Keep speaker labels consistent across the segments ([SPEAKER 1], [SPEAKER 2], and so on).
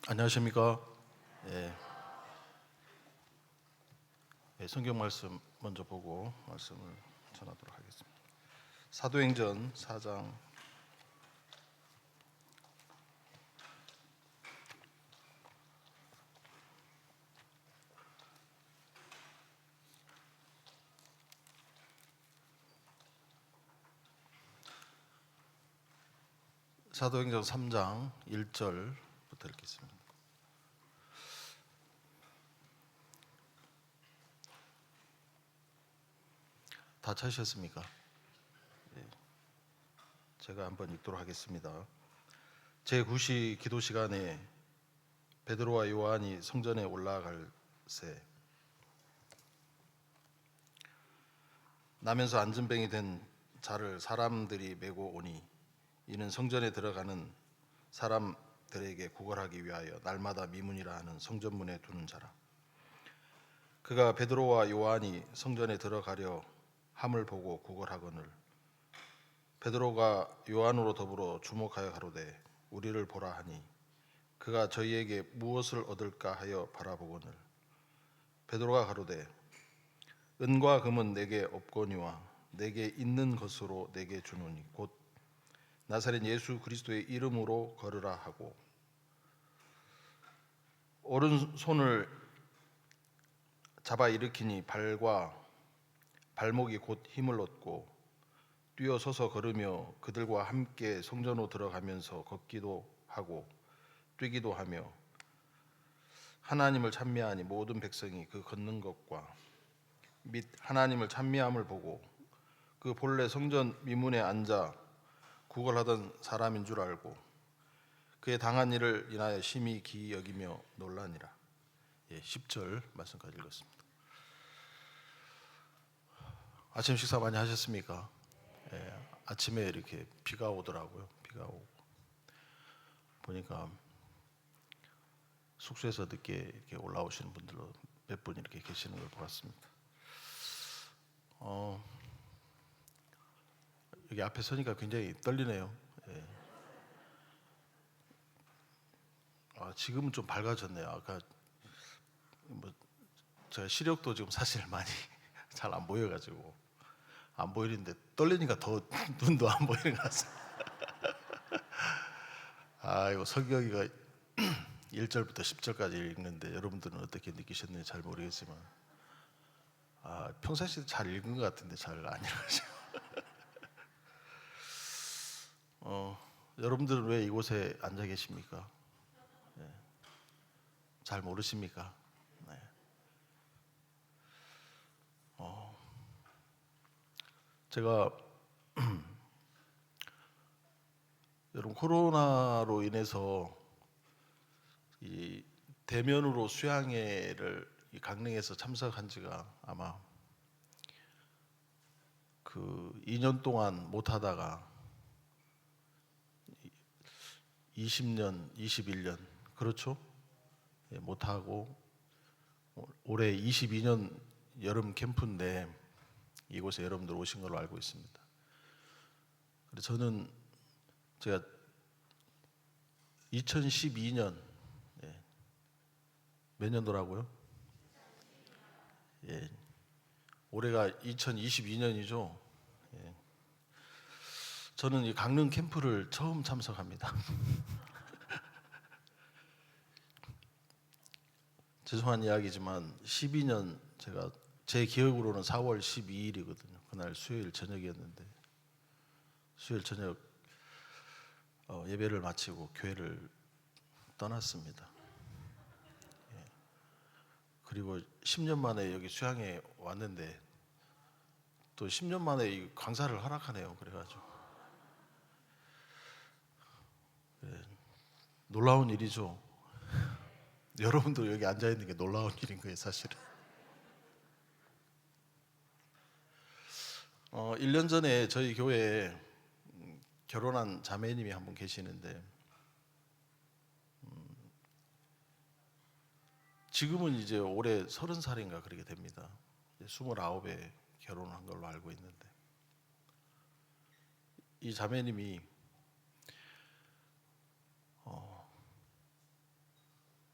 [SPEAKER 1] 안녕하십니까? 예, 성경 말씀 먼저 보고 말씀을 전하도록 하겠습니다. 사도행전 4장 3장 1절부터 읽겠습니다. 다 찾으셨습니까? 예, 제가 한번 읽도록 하겠습니다. 제9시 기도 시간에 베드로와 요한이 성전에 올라갈새 나면서 안전병이 된 자를 사람들이 메고 오니 이는 성전에 들어가는 사람들에게 구걸하기 위하여 날마다 미문이라 하는 성전문에 두는 자라. 그가 베드로와 요한이 성전에 들어가려 함을 보고 구걸하거늘 베드로가 요한으로 더불어 주목하여 가로되 우리를 보라 하니 그가 저희에게 무엇을 얻을까 하여 바라보거늘 베드로가 가로되 은과 금은 내게 없거니와 내게 있는 것으로 내게 주노니 곧 나사렛 예수 그리스도의 이름으로 걸으라 하고 오른손을 잡아 일으키니 발과 발목이 곧 힘을 얻고 뛰어서서 걸으며 그들과 함께 성전으로 들어가면서 걷기도 하고 뛰기도 하며 하나님을 찬미하니 모든 백성이 그 걷는 것과 및 하나님을 찬미함을 보고 그 본래 성전 미문에 앉아 구걸하던 사람인 줄 알고 그의 당한 일을 인하여 심히 기이 여기며 놀라니라. 10절 말씀까지 읽었습니다. 아침 식사 많이 하셨습니까? 아침에 이렇게 비가 오더라고요. 비가 오고 보니까 숙소에서 늦게 이렇게 올라오시는 분들로 몇 분 이렇게 계시는 걸 보았습니다. 여기 앞에 서니까 굉장히 떨리네요. 지금은 좀 밝아졌네요. 아까 뭐 제가 시력도 지금 사실 많이 잘 안 보여가지고 안 보이는데 떨리니까 더 눈도 안 보이는 것 같습니다. 이거 설교기가 1절부터 10절까지 읽는데 여러분들은 어떻게 느끼셨는지 잘 모르겠지만 평상시에 잘 읽은 것 같은데 잘 안 읽으시고 여러분들은 왜 이곳에 앉아 계십니까? 잘 모르십니까? 네. 제가 여러분 코로나로 인해서 이 대면으로 수양회를 이 강릉에서 참석한 지가 아마 그 2년 동안 못 하다가 20년, 21년 그렇죠? 못 하고 올해 22년 여름 캠프인데 이곳에 여러분들 오신 걸로 알고 있습니다. 그래서 저는 제가 2012년 몇 년도라고요? 올해가 2022년이죠. 저는 이 강릉 캠프를 처음 참석합니다. 죄송한 이야기지만 12년 제가 제 기억으로는 4월 12일이거든요. 그날 수요일 저녁이었는데 수요일 저녁 예배를 마치고 교회를 떠났습니다. 그리고 10년 만에 여기 수양에 왔는데 또 10년 만에 이 강사를 허락하네요. 그래가지고 놀라운 일이죠. 여러분도 여기 앉아 있는 게 놀라운 일인 거예요, 사실은. 1년 전에 저희 교회에 결혼한 자매님이 한 분 계시는데 지금은 이제 올해 30살인가 그렇게 됩니다. 29에 결혼한 걸로 알고 있는데 이 자매님이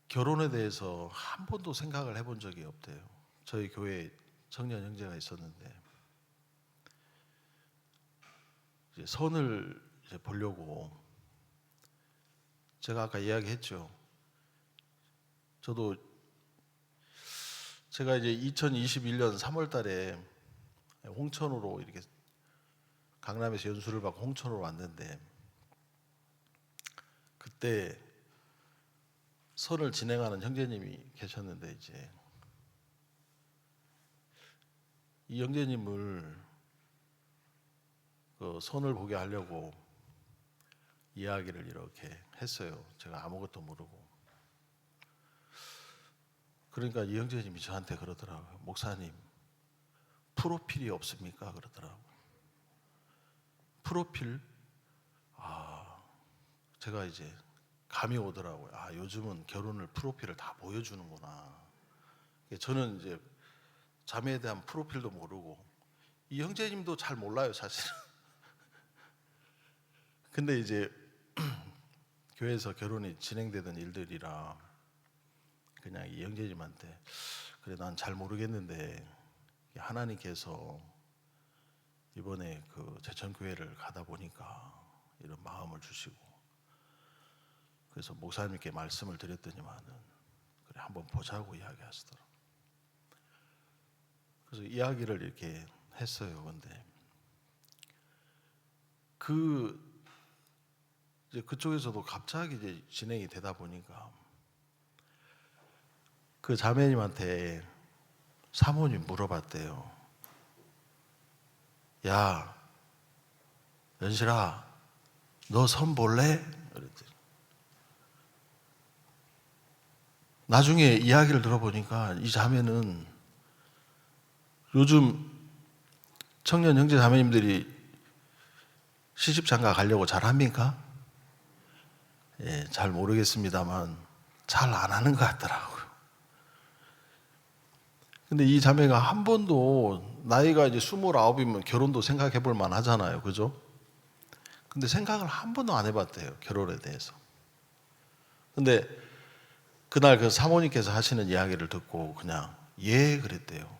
[SPEAKER 1] 결혼에 대해서 한 번도 생각을 해본 적이 없대요. 저희 교회에 청년 형제가 있었는데 이제 선을 이제 보려고, 제가 아까 이야기했죠. 제가 이제 2021년 3월 달에 홍천으로 이렇게 강남에서 연수를 받고 홍천으로 왔는데, 그때 선을 진행하는 형제님이 계셨는데, 이제 이 형제님을 그 선을 보게 하려고 이야기를 이렇게 했어요. 제가 아무것도 모르고. 그러니까 이 형제님이 저한테 그러더라고요. 목사님, 프로필이 없습니까? 그러더라고요. 프로필? 제가 이제 감이 오더라고요. 요즘은 결혼을 프로필을 다 보여주는구나. 저는 이제 자매에 대한 프로필도 모르고, 이 형제님도 잘 몰라요, 사실은. 근데 이제 교회에서 결혼이 진행되던 일들이라 그냥 이 형제님한테, 그래 난 잘 모르겠는데 하나님께서 이번에 그 제천교회를 가다 보니까 이런 마음을 주시고, 그래서 목사님께 말씀을 드렸더니만은 그래 한번 보자고 이야기하시더라고요. 그래서 이야기를 이렇게 했어요. 근데 이제 그쪽에서도 갑자기 이제 진행이 되다 보니까 그 자매님한테 사모님 물어봤대요. 야, 연실아, 너 선 볼래? 그랬더니 나중에 이야기를 들어보니까 이 자매는 요즘 청년 형제 자매님들이 시집 장가 가려고 잘 합니까? 예, 잘 모르겠습니다만 잘 안 하는 것 같더라고요. 근데 이 자매가 한 번도, 나이가 이제 29이면 결혼도 생각해 볼 만 하잖아요. 그죠? 근데 생각을 한 번도 안 해봤대요. 결혼에 대해서. 근데 그날 그 사모님께서 하시는 이야기를 듣고 그냥 예 그랬대요.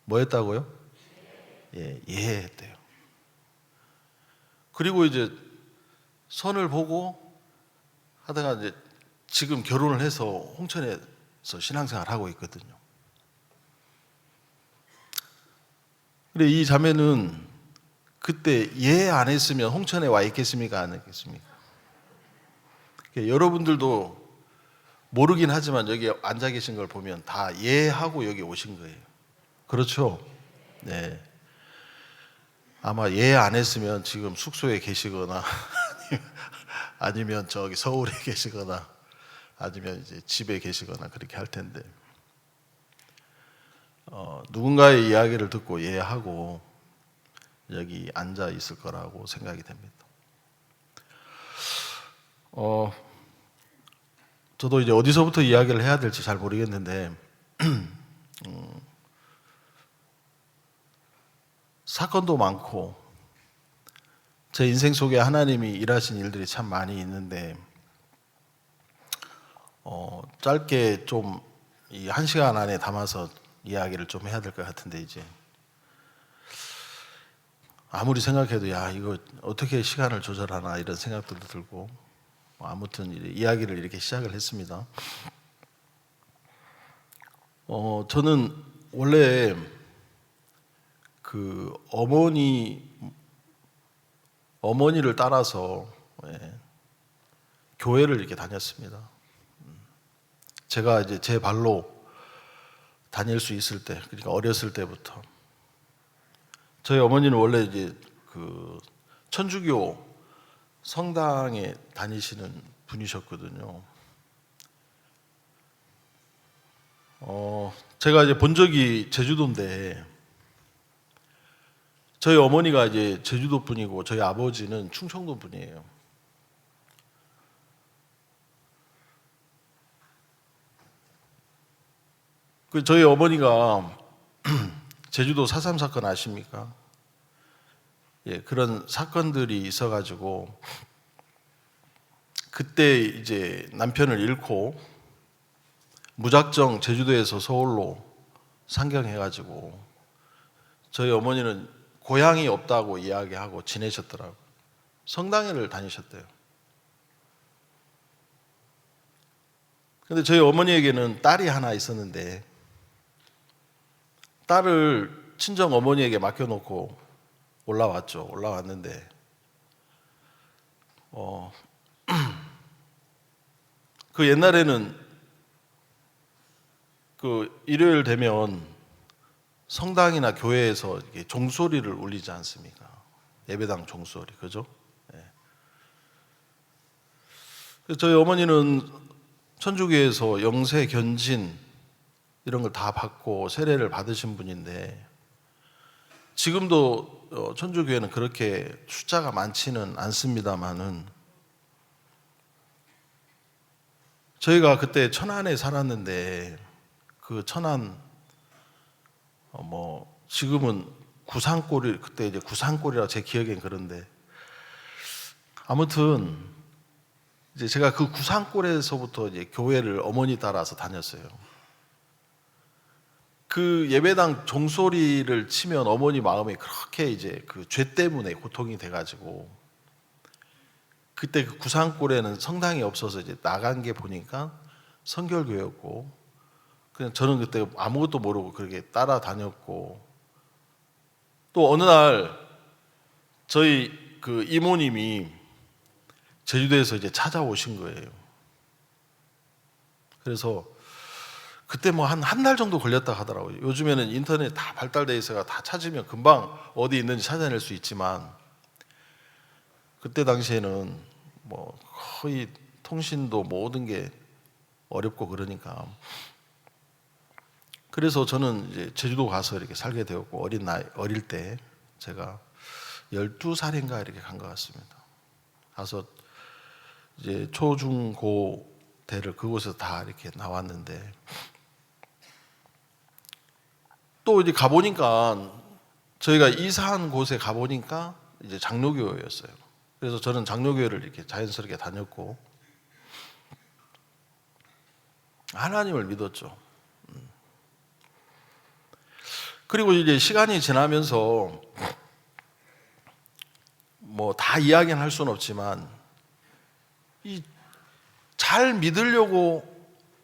[SPEAKER 1] 뭐 했다고요? 예 했대요. 그리고 이제 선을 보고 하다가 이제 지금 결혼을 해서 홍천에서 신앙생활을 하고 있거든요. 근데 이 자매는 그때 예 안 했으면 홍천에 와 있겠습니까? 안 했겠습니까? 여러분들도 모르긴 하지만 여기 앉아 계신 걸 보면 다 예 하고 여기 오신 거예요. 그렇죠? 네. 아마 예 안 했으면 지금 숙소에 계시거나 아니면 저기 서울에 계시거나 아니면 이제 집에 계시거나 그렇게 할 텐데, 누군가의 이야기를 듣고 예 하고 여기 앉아 있을 거라고 생각이 됩니다. 저도 이제 어디서부터 이야기를 해야 될지 잘 모르겠는데 사건도 많고 제 인생 속에 하나님이 일하신 일들이 참 많이 있는데 짧게 좀 이 1시간 안에 담아서 이야기를 좀 해야 될 것 같은데, 이제 아무리 생각해도 야 이거 어떻게 시간을 조절하나 이런 생각들도 들고, 아무튼 이야기를 이렇게 시작을 했습니다. 저는 원래 그 어머니를 따라서 교회를 이렇게 다녔습니다. 제가 이제 제 발로 다닐 수 있을 때, 그러니까 어렸을 때부터. 저희 어머니는 원래 이제 그 천주교 성당에 다니시는 분이셨거든요. 제가 이제 본 적이 제주도인데, 저희 어머니가 이제 제주도 분이고 저희 아버지는 충청도 분이에요. 저희 어머니가 제주도 4.3 사건 아십니까? 예, 그런 사건들이 있어가지고 그때 이제 남편을 잃고 무작정 제주도에서 서울로 상경해가지고 저희 어머니는 고향이 없다고 이야기하고 지내셨더라고요. 성당회를 다니셨대요. 근데 저희 어머니에게는 딸이 하나 있었는데 딸을 친정 어머니에게 맡겨놓고 올라왔죠. 올라왔는데 그 옛날에는 그 일요일 되면 성당이나 교회에서 이렇게 종소리를 울리지 않습니까? 예배당 종소리, 그죠? 네. 저희 어머니는 천주교에서 영세 견진 이런 걸 다 받고 세례를 받으신 분인데 지금도 천주교회는 그렇게 숫자가 많지는 않습니다만은 저희가 그때 천안에 살았는데 그 천안 지금은 구산골이 그때 이제 구산골이라 제 기억엔 그런데 아무튼 이제 제가 그 구산골에서부터 이제 교회를 어머니 따라서 다녔어요. 그 예배당 종소리를 치면 어머니 마음이 그렇게 이제 그 죄 때문에 고통이 돼가지고 그때 그 구산골에는 성당이 없어서 이제 나간 게 보니까 성결교였고 그냥 저는 그때 아무것도 모르고 그렇게 따라다녔고 또 어느 날 저희 그 이모님이 제주도에서 이제 찾아오신 거예요. 그래서 그때 뭐 한 달 정도 걸렸다 하더라고요. 요즘에는 인터넷 다 발달돼 있어가 다 찾으면 금방 어디 있는지 찾아낼 수 있지만 그때 당시에는 뭐 거의 통신도 모든 게 어렵고 그러니까 그래서 저는 이제 제주도 가서 이렇게 살게 되었고 어릴 때 제가 12살인가 이렇게 간 것 같습니다. 가서 이제 초, 중, 고 대를 그곳에서 다 이렇게 나왔는데 또 이제 가보니까 저희가 이사한 곳에 가보니까 이제 장로교회였어요. 그래서 저는 장로교회를 이렇게 자연스럽게 다녔고 하나님을 믿었죠. 그리고 이제 시간이 지나면서 뭐 다 이야기는 할 수는 없지만 잘 믿으려고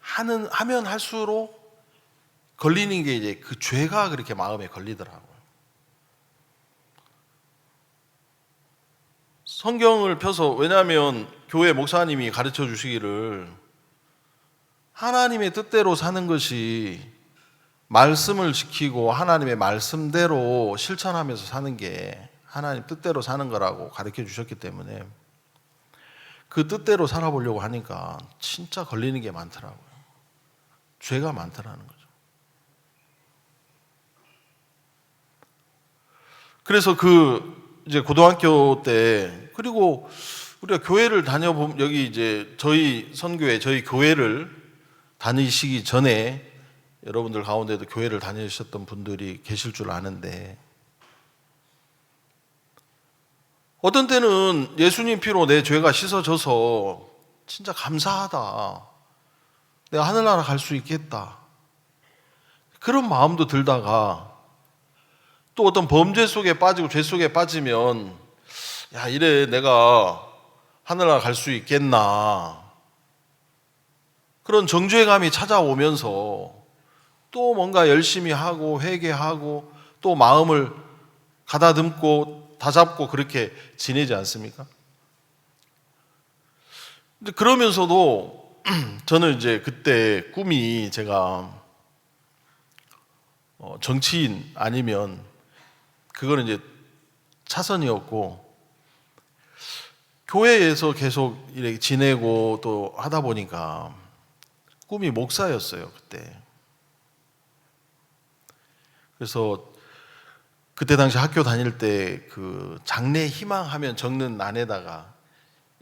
[SPEAKER 1] 하면 할수록 걸리는 게 이제 그 죄가 그렇게 마음에 걸리더라고요. 성경을 펴서 왜냐하면 교회 목사님이 가르쳐 주시기를 하나님의 뜻대로 사는 것이 말씀을 지키고 하나님의 말씀대로 실천하면서 사는 게 하나님 뜻대로 사는 거라고 가르쳐 주셨기 때문에 그 뜻대로 살아보려고 하니까 진짜 걸리는 게 많더라고요. 죄가 많더라는 거죠. 그래서 이제 고등학교 때 그리고 우리가 교회를 다녀보면 여기 이제 저희 선교회 저희 교회를 다니시기 전에 여러분들 가운데도 교회를 다니셨던 분들이 계실 줄 아는데 어떤 때는 예수님 피로 내 죄가 씻어져서 진짜 감사하다. 내가 하늘나라 갈 수 있겠다. 그런 마음도 들다가 또 어떤 범죄 속에 빠지고 죄 속에 빠지면 야 이래 내가 하늘나라 갈 수 있겠나 그런 정죄감이 찾아오면서 또 뭔가 열심히 하고 회개하고 또 마음을 가다듬고 다잡고 그렇게 지내지 않습니까? 근데 그러면서도 저는 이제 그때 꿈이 제가 정치인 아니면 그거는 이제 차선이었고 교회에서 계속 이렇게 지내고 또 하다 보니까 꿈이 목사였어요 그때. 그래서 그때 당시 학교 다닐 때 그 장래 희망하면 적는 난에다가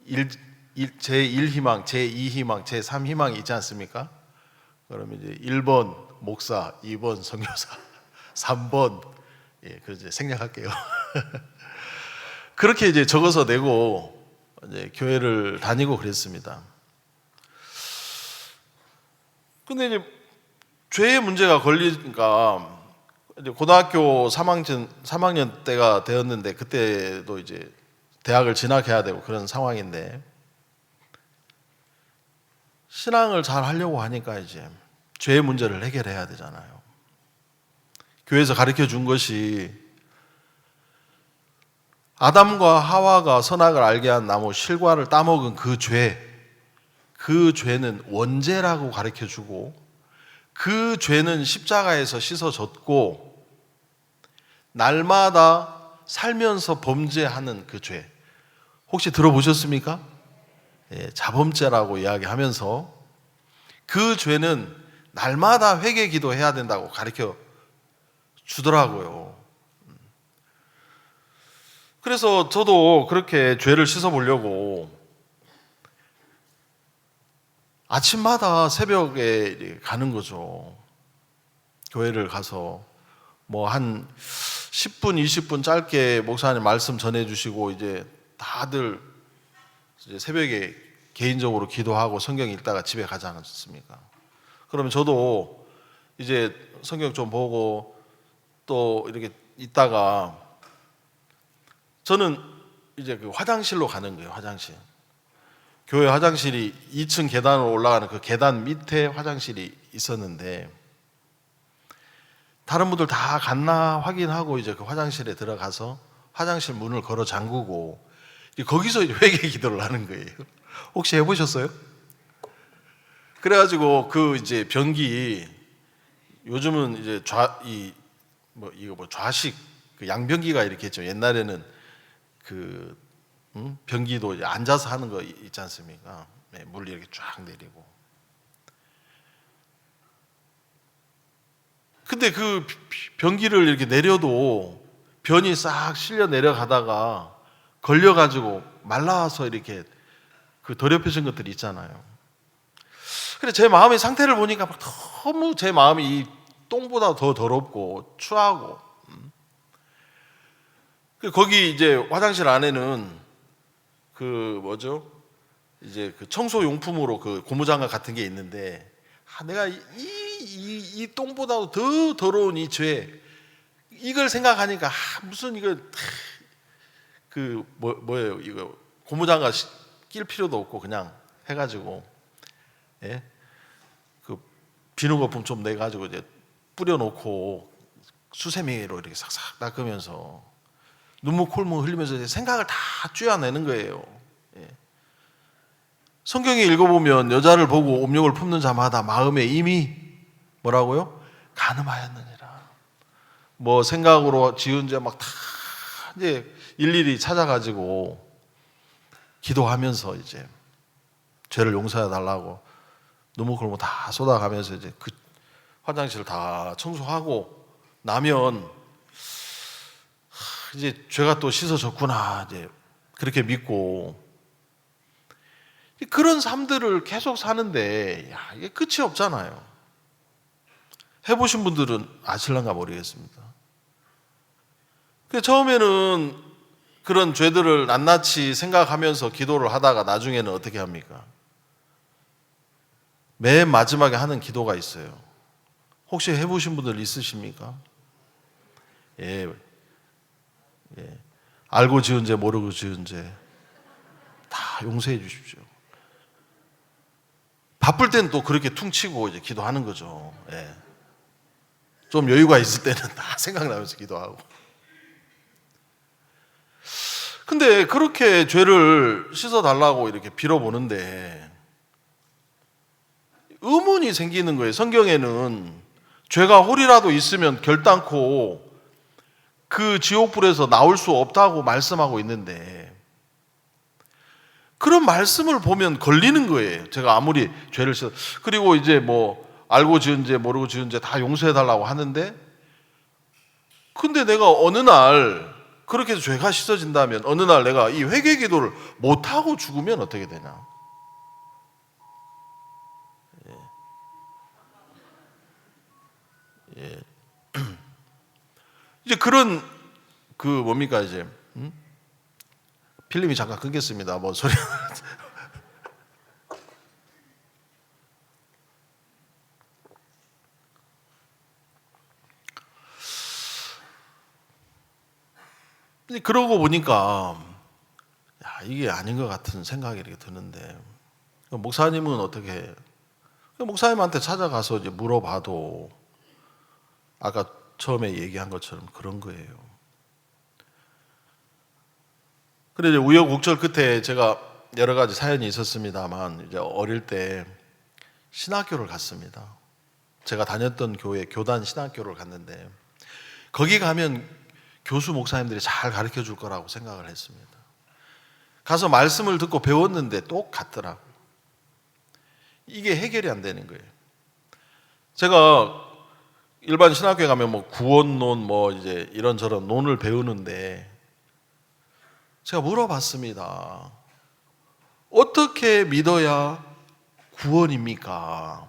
[SPEAKER 1] 제1희망, 제2희망, 제3희망이 있지 않습니까? 그러면 이제 1번 목사, 2번 선교사, 3번 그래서 생략할게요. 그렇게 이제 적어서 내고 이제 교회를 다니고 그랬습니다. 근데 이제 죄의 문제가 걸리니까 이제 고등학교 3학년 때가 되었는데, 그때도 이제 대학을 진학해야 되고 그런 상황인데, 신앙을 잘 하려고 하니까 이제 죄의 문제를 해결해야 되잖아요. 교회에서 가르쳐 준 것이 아담과 하와가 선악을 알게 한 나무 실과를 따먹은 그 죄는 원죄라고 가르쳐 주고, 그 죄는 십자가에서 씻어졌고, 날마다 살면서 범죄하는 그 죄, 혹시 들어보셨습니까? 예, 자범죄라고 이야기하면서 그 죄는 날마다 회개 기도해야 된다고 가르쳐 주더라고요. 그래서 저도 그렇게 죄를 씻어보려고 아침마다 새벽에 가는 거죠. 교회를 가서 뭐 한 10분, 20분 짧게 목사님 말씀 전해주시고, 이제 다들 이제 새벽에 개인적으로 기도하고 성경 읽다가 집에 가지 않았습니까? 그러면 저도 이제 성경 좀 보고 또 이렇게 있다가, 저는 이제 그 화장실로 가는 거예요. 화장실. 교회 화장실이 2층 계단으로 올라가는 그 계단 밑에 화장실이 있었는데, 다른 분들 다 갔나 확인하고 이제 그 화장실에 들어가서 화장실 문을 걸어 잠그고 거기서 이제 회개 기도를 하는 거예요. 혹시 해보셨어요? 그래가지고 그 이제 변기, 요즘은 이제 좌식 그 양변기가 이렇게 있죠. 옛날에는 그 변기도 이제 앉아서 하는 거 있지 않습니까? 네, 물 이렇게 쫙 내리고. 근데 그 변기를 이렇게 내려도 변이 싹 실려 내려가다가 걸려가지고 말라서 이렇게 그 더럽혀진 것들이 있잖아요. 그래, 제 마음의 상태를 보니까 막 너무 제 마음이 이 똥보다 더 더럽고 추하고. 거기 이제 화장실 안에는 그 뭐죠? 이제 그 청소 용품으로 그 고무장갑 같은 게 있는데, 내가 이 똥보다도 더 더러운 이 죄, 이걸 생각하니까 무슨 이거 뭐예요? 이거 고무장갑 낄 필요도 없고 그냥 해가지고, 예? 그 비누 거품 좀 내가지고 이제 뿌려놓고 수세미로 이렇게 싹싹 닦으면서 눈물 콧물 흘리면서 이제 생각을 다 쥐어내는 거예요. 예. 성경에 읽어보면 여자를 보고 음욕을 품는 자마다 마음에 이미 뭐라고요? 간음하였느니라. 뭐 생각으로 지은 죄 막 다 이제 일일이 찾아가지고 기도하면서 이제 죄를 용서해 달라고 눈물 콧물 다 쏟아가면서 이제 그 화장실 다 청소하고 나면 이제 죄가 또 씻어졌구나, 이제 그렇게 믿고 그런 삶들을 계속 사는데, 이게 끝이 없잖아요. 해보신 분들은 아실런가 모르겠습니다. 처음에는 그런 죄들을 낱낱이 생각하면서 기도를 하다가 나중에는 어떻게 합니까? 맨 마지막에 하는 기도가 있어요. 혹시 해보신 분들 있으십니까? 예. 알고 지은 죄 모르고 지은 죄 다 용서해 주십시오. 바쁠 때는 또 그렇게 퉁치고 이제 기도하는 거죠. 예. 좀 여유가 있을 때는 다 생각나면서 기도하고. 근데 그렇게 죄를 씻어달라고 이렇게 빌어보는데 의문이 생기는 거예요. 성경에는 죄가 홀이라도 있으면 결단코 그 지옥불에서 나올 수 없다고 말씀하고 있는데, 그런 말씀을 보면 걸리는 거예요. 제가 아무리 죄를 씻어, 그리고 이제 뭐 알고 지은 죄 모르고 지은 죄 다 용서해 달라고 하는데, 근데 내가 어느 날 그렇게 해서 죄가 씻어진다면 어느 날 내가 이 회개 기도를 못하고 죽으면 어떻게 되냐. 예. 이제 그런 그 뭡니까 이제 필름이 잠깐 끊겼습니다. 뭐 소리. 그러고 보니까 이게 아닌 것 같은 생각이 이렇게 드는데, 목사님은 어떻게, 목사님한테 찾아가서 이제 물어봐도 아까 처음에 얘기한 것처럼 그런 거예요. 그래, 이제 우여곡절 끝에 제가 여러 가지 사연이 있었습니다만, 이제 어릴 때 신학교를 갔습니다. 제가 다녔던 교회 교단 신학교를 갔는데, 거기 가면 교수 목사님들이 잘 가르쳐 줄 거라고 생각을 했습니다. 가서 말씀을 듣고 배웠는데 똑같더라고요. 이게 해결이 안 되는 거예요. 제가 일반 신학교에 가면 뭐 구원론 뭐 이제 이런저런 논을 배우는데, 제가 물어봤습니다. 어떻게 믿어야 구원입니까?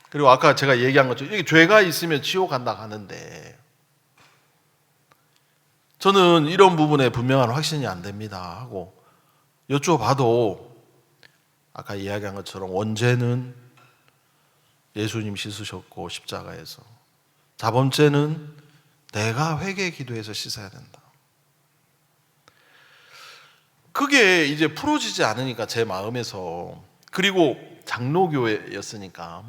[SPEAKER 1] 그리고 아까 제가 얘기한 것처럼 이게 죄가 있으면 지옥 간다 하는데, 저는 이런 부분에 분명한 확신이 안 됩니다 하고 여쭤봐도 아까 이야기한 것처럼 원죄는 예수님 씻으셨고 십자가에서, 자범죄는 내가 회개 기도해서 씻어야 된다. 그게 이제 풀어지지 않으니까 제 마음에서, 그리고 장로교회였으니까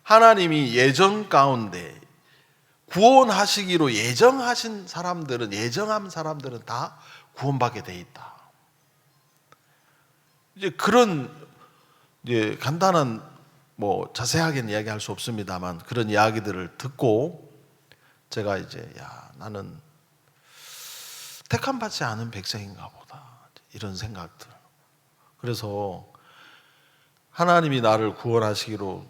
[SPEAKER 1] 하나님이 예정 가운데 구원하시기로 예정한 사람들은 다 구원받게 돼 있다. 이제 그런 이제 간단한 뭐 자세하게는 이야기할 수 없습니다만 그런 이야기들을 듣고 제가 이제 나는 택함 받지 않은 백성인가 보다 이런 생각들. 그래서 하나님이 나를 구원하시기로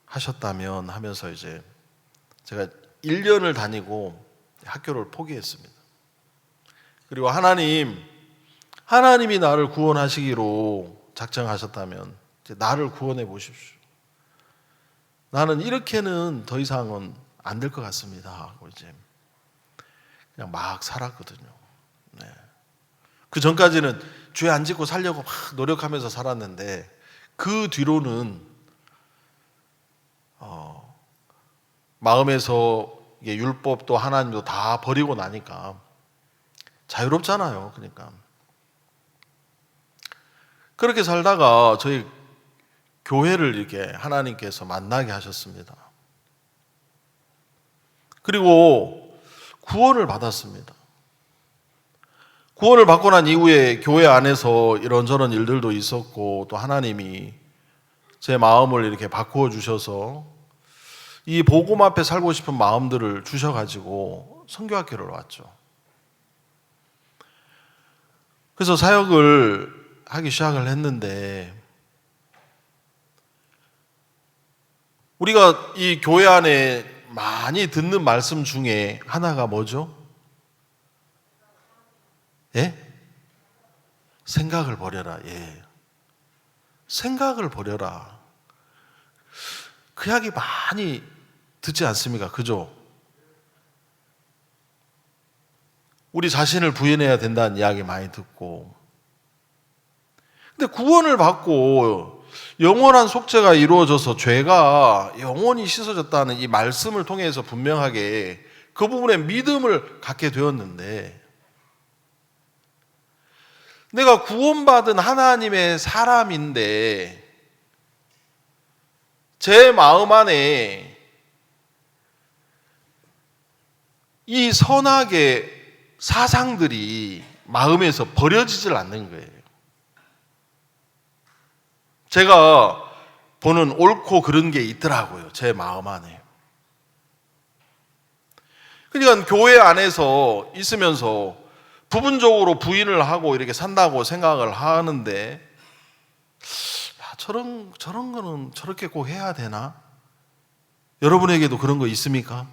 [SPEAKER 1] 하셨다면 하면서 이제 제가 1년을 다니고 학교를 포기했습니다. 그리고 하나님이 나를 구원하시기로 작정하셨다면 이제 나를 구원해 보십시오. 나는 이렇게는 더 이상은 안 될 것 같습니다 하고 이제 그냥 막 살았거든요. 네. 그 전까지는 죄 안 짓고 살려고 막 노력하면서 살았는데, 그 뒤로는 마음에서 이게 율법도 하나님도 다 버리고 나니까 자유롭잖아요. 그러니까 그렇게 살다가 저희 교회를 이렇게 하나님께서 만나게 하셨습니다. 그리고 구원을 받았습니다. 구원을 받고 난 이후에 교회 안에서 이런저런 일들도 있었고, 또 하나님이 제 마음을 이렇게 바꾸어 주셔서 이 복음 앞에 살고 싶은 마음들을 주셔가지고 선교학교를 왔죠. 그래서 사역을 하기 시작을 했는데, 우리가 이 교회 안에 많이 듣는 말씀 중에 하나가 뭐죠? 예? 생각을 버려라. 예. 생각을 버려라. 그 이야기 많이 듣지 않습니까? 그죠? 우리 자신을 부인해야 된다는 이야기 많이 듣고. 근데 구원을 받고 영원한 속죄가 이루어져서 죄가 영원히 씻어졌다는 이 말씀을 통해서 분명하게 그 부분에 믿음을 갖게 되었는데, 내가 구원받은 하나님의 사람인데 제 마음 안에 이 선악의 사상들이 마음에서 버려지질 않는 거예요. 제가 보는 옳고 그른 게 있더라고요, 제 마음 안에. 그러니까 교회 안에서 있으면서 부분적으로 부인을 하고 이렇게 산다고 생각을 하는데, 저런 거는 저렇게 꼭 해야 되나? 여러분에게도 그런 거 있습니까?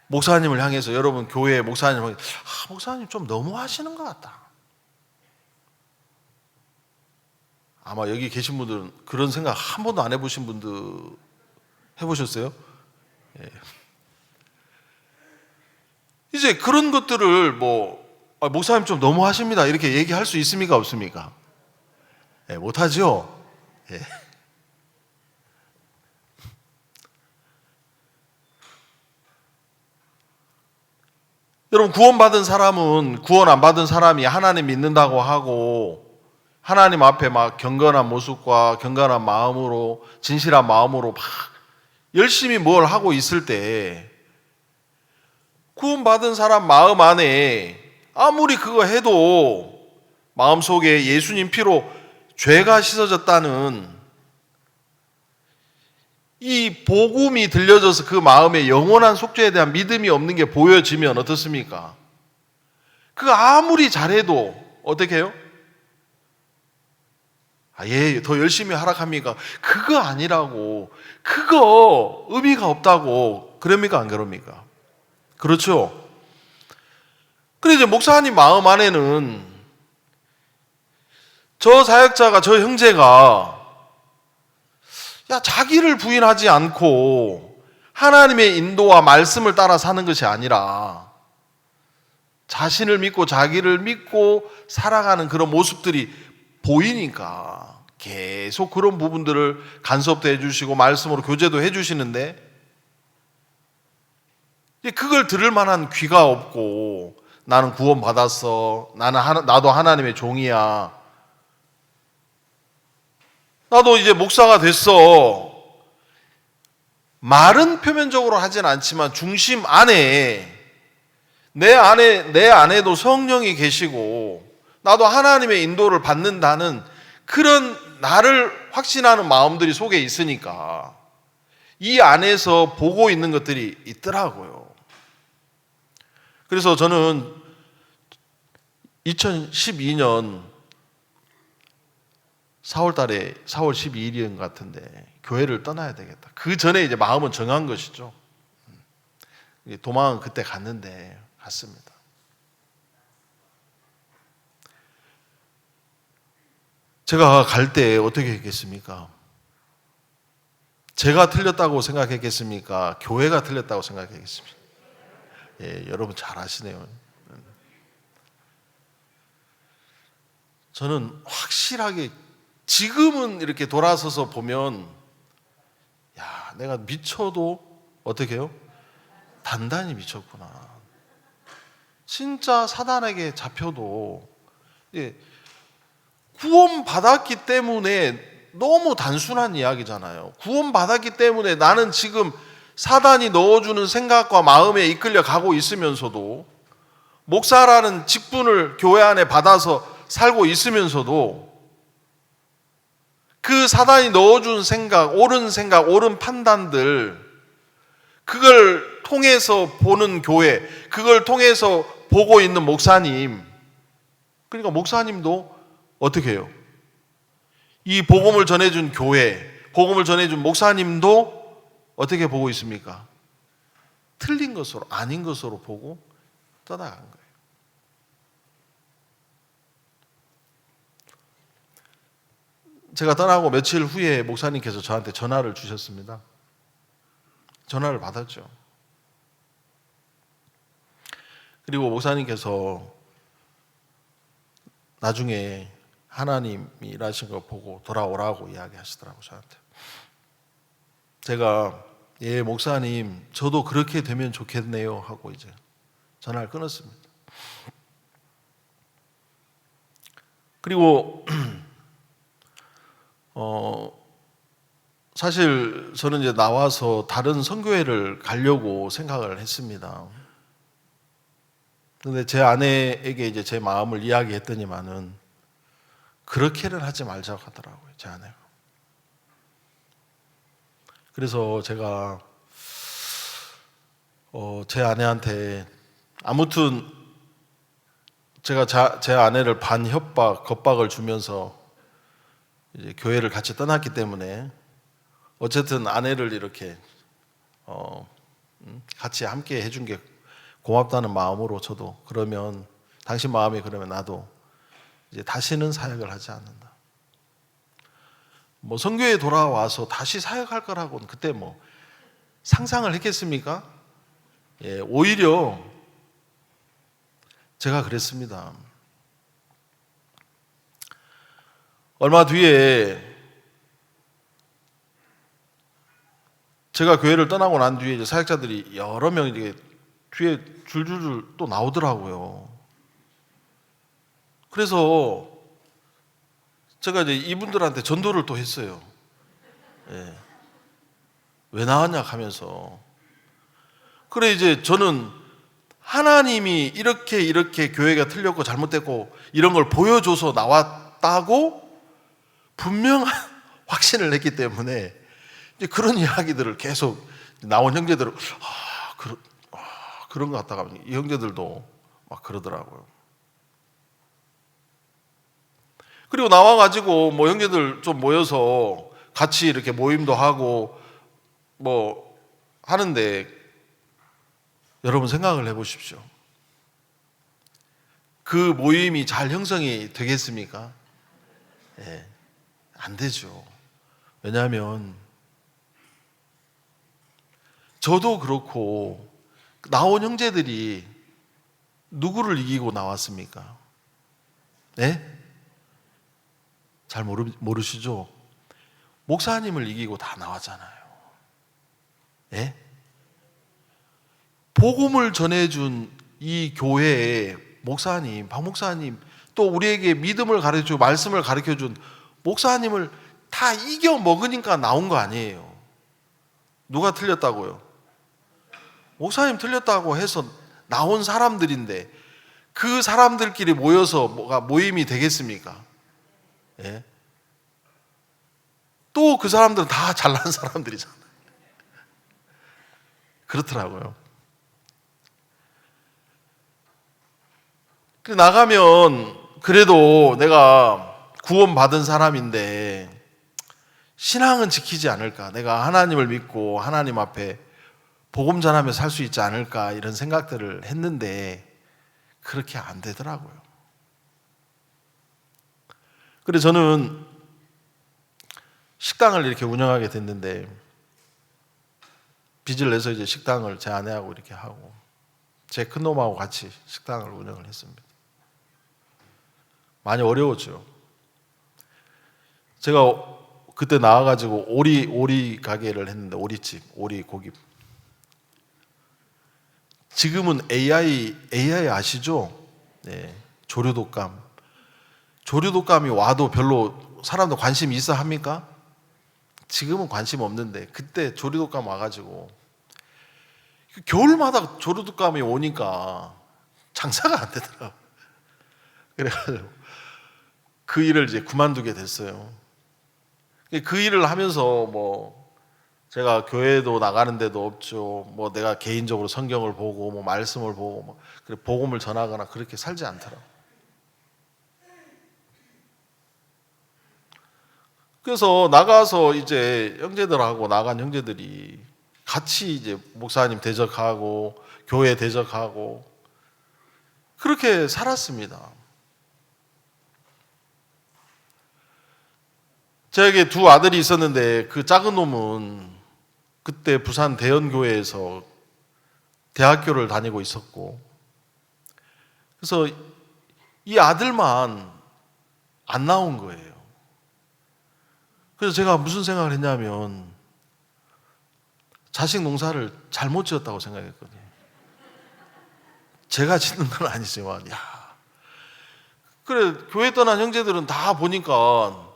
[SPEAKER 1] 목사님을 향해서, 여러분 교회 목사님을 향해서 목사님 좀 너무 하시는 것 같다. 아마 여기 계신 분들은 그런 생각 한 번도 안 해보신 분들 해보셨어요? 예. 이제 그런 것들을 목사님 좀 너무 하십니다 이렇게 얘기할 수 있습니까? 없습니까? 예, 못하죠? 예.
[SPEAKER 2] 여러분, 구원받은 사람은 구원 안 받은 사람이 하나님 믿는다고 하고 하나님 앞에 막 경건한 모습과 경건한 마음으로, 진실한 마음으로 막 열심히 뭘 하고 있을 때 구원받은 사람 마음 안에 아무리 그거 해도 마음속에 예수님 피로 죄가 씻어졌다는 이 복음이 들려져서 그 마음에 영원한 속죄에 대한 믿음이 없는 게 보여지면 어떻습니까? 그 아무리 잘해도 어떻게 해요? 더 열심히 하락합니까? 그거 아니라고. 그거 의미가 없다고. 그럽니까? 안 그럽니까? 그렇죠? 그래, 이제 목사님 마음 안에는 저 사역자가, 저 형제가 자기를 부인하지 않고 하나님의 인도와 말씀을 따라 사는 것이 아니라 자신을 믿고 자기를 믿고 살아가는 그런 모습들이 보이니까 계속 그런 부분들을 간섭도 해주시고 말씀으로 교제도 해주시는데 그걸 들을 만한 귀가 없고 나는 구원받았어. 나도 하나님의 종이야. 나도 이제 목사가 됐어. 말은 표면적으로 하진 않지만 중심 안에 내 안에도 성령이 계시고 나도 하나님의 인도를 받는다는 그런 나를 확신하는 마음들이 속에 있으니까 이 안에서 보고 있는 것들이 있더라고요. 그래서 저는 2012년 4월 12일인 것 같은데 교회를 떠나야 되겠다. 그 전에 이제 마음은 정한 것이죠. 도망은 그때 갔습니다. 제가 갈 때 어떻게 했겠습니까? 제가 틀렸다고 생각했겠습니까? 교회가 틀렸다고 생각했겠습니까? 여러분 잘 아시네요. 저는 확실하게 지금은 이렇게 돌아서서 보면 내가 미쳐도 어떻게 해요? 단단히 미쳤구나. 진짜 사단에게 잡혀도 구원받았기 때문에 너무 단순한 이야기잖아요. 구원받았기 때문에 나는 지금 사단이 넣어주는 생각과 마음에 이끌려 가고 있으면서도 목사라는 직분을 교회 안에 받아서 살고 있으면서도 그 사단이 넣어준 생각, 옳은 판단들, 그걸 통해서 보는 교회, 그걸 통해서 보고 있는 목사님, 그러니까 목사님도 어떻게 해요? 이 복음을 전해준 교회, 복음을 전해준 목사님도 어떻게 보고 있습니까? 틀린 것으로, 아닌 것으로 보고 떠나간 거예요. 제가 떠나고 며칠 후에 목사님께서 저한테 전화를 주셨습니다. 전화를 받았죠. 그리고 목사님께서 나중에 하나님이 일하신 거 보고 돌아오라고 이야기하시더라고요, 저한테. 제가 목사님 저도 그렇게 되면 좋겠네요 하고 이제 전화를 끊었습니다. 그리고 사실 저는 이제 나와서 다른 선교회를 가려고 생각을 했습니다. 그런데 제 아내에게 이제 제 마음을 이야기했더니만은 그렇게는 하지 말자고 하더라고요, 제 아내가. 그래서 제가 제 아내한테 아무튼 제가 제 아내를 반협박, 겁박을 주면서 이제 교회를 같이 떠났기 때문에 어쨌든 아내를 이렇게 같이 함께 해준 게 고맙다는 마음으로 저도 그러면 당신 마음이 그러면 나도 이제 다시는 사역을 하지 않는다. 뭐 선교에 돌아와서 다시 사역할 거라고는 그때 뭐 상상을 했겠습니까? 오히려 제가 그랬습니다. 얼마 뒤에 제가 교회를 떠나고 난 뒤에 이제 사역자들이 여러 명 이렇게 뒤에 줄줄줄 또 나오더라고요. 그래서 제가 이제 이분들한테 전도를 또 했어요. 예. 왜 나왔냐 하면서. 그래 이제 저는 하나님이 이렇게 교회가 틀렸고 잘못됐고 이런 걸 보여줘서 나왔다고 분명한 확신을 했기 때문에 이제 그런 이야기들을 계속 나온 형제들은 그런 것 같다가 이 형제들도 막 그러더라고요. 그리고 나와가지고 뭐 형제들 좀 모여서 같이 이렇게 모임도 하고 뭐 하는데 여러분 생각을 해보십시오. 그 모임이 잘 형성이 되겠습니까? 예, 안 되죠. 왜냐하면 저도 그렇고 나온 형제들이 누구를 이기고 나왔습니까? 네? 잘 모르시죠? 목사님을 이기고 다 나왔잖아요. 예? 복음을 전해준 이 교회의 목사님, 박 목사님, 또 우리에게 믿음을 가르쳐주고 말씀을 가르쳐준 목사님을 다 이겨 먹으니까 나온 거 아니에요. 누가 틀렸다고요? 목사님 틀렸다고 해서 나온 사람들인데 그 사람들끼리 모여서 뭐가 모임이 되겠습니까? 예? 또 그 사람들은 다 잘난 사람들이잖아요. 그렇더라고요. 나가면 그래도 내가 구원받은 사람인데 신앙은 지키지 않을까? 내가 하나님을 믿고 하나님 앞에 복음 전하며 살 수 있지 않을까? 이런 생각들을 했는데 그렇게 안 되더라고요. 그래서 저는 식당을 이렇게 운영하게 됐는데 빚을 내서 이제 식당을 제 아내하고 이렇게 하고 제 큰놈하고 같이 식당을 운영을 했습니다. 많이 어려웠죠. 제가 그때 나와가지고 오리 가게를 했는데 오리집, 오리 고기. 지금은 AI 아시죠? 네, 조류독감. 조류독감이 와도 별로 사람들 관심 있어 합니까? 지금은 관심 없는데 그때 조류독감 와가지고 겨울마다 조류독감이 오니까 장사가 안 되더라고요. 그래가지고 그 일을 이제 그만두게 됐어요. 그 일을 하면서 뭐 제가 교회도 나가는 데도 없죠. 뭐 내가 개인적으로 성경을 보고 뭐 말씀을 보고 뭐 그래 복음을 전하거나 그렇게 살지 않더라고요. 그래서 나가서 이제 형제들하고 나간 형제들이 같이 이제 목사님 대적하고 교회 대적하고 그렇게 살았습니다. 저에게 두 아들이 있었는데 그 작은 놈은 그때 부산 대연교회에서 대학교를 다니고 있었고 그래서 이 아들만 안 나온 거예요. 그래서 제가 무슨 생각을 했냐면 자식 농사를 잘못 지었다고 생각했거든요. 제가 짓는 건 아니지만 그래 교회 떠난 형제들은 다 보니까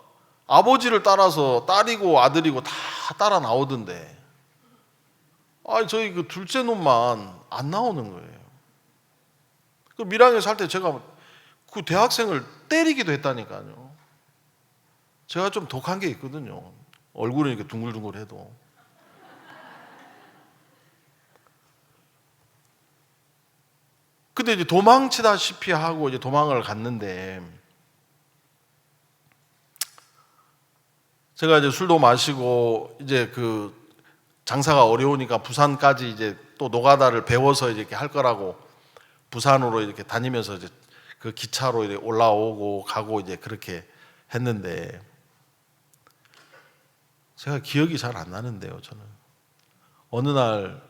[SPEAKER 2] 아버지를 따라서 딸이고 아들이고 다 따라 나오던데 저희 그 둘째 놈만 안 나오는 거예요. 그 밀양에 살 때 제가 그 대학생을 때리기도 했다니까요. 제가 좀 독한 게 있거든요. 얼굴은 이렇게 둥글둥글해도. 근데 이제 도망치다시피 하고 이제 도망을 갔는데 제가 이제 술도 마시고 이제 그 장사가 어려우니까 부산까지 이제 또 노가다를 배워서 이렇게 할 거라고 부산으로 이렇게 다니면서 이제 그 기차로 이렇게 올라오고 가고 이제 그렇게 했는데 제가 기억이 잘 안 나는데요, 저는. 어느 날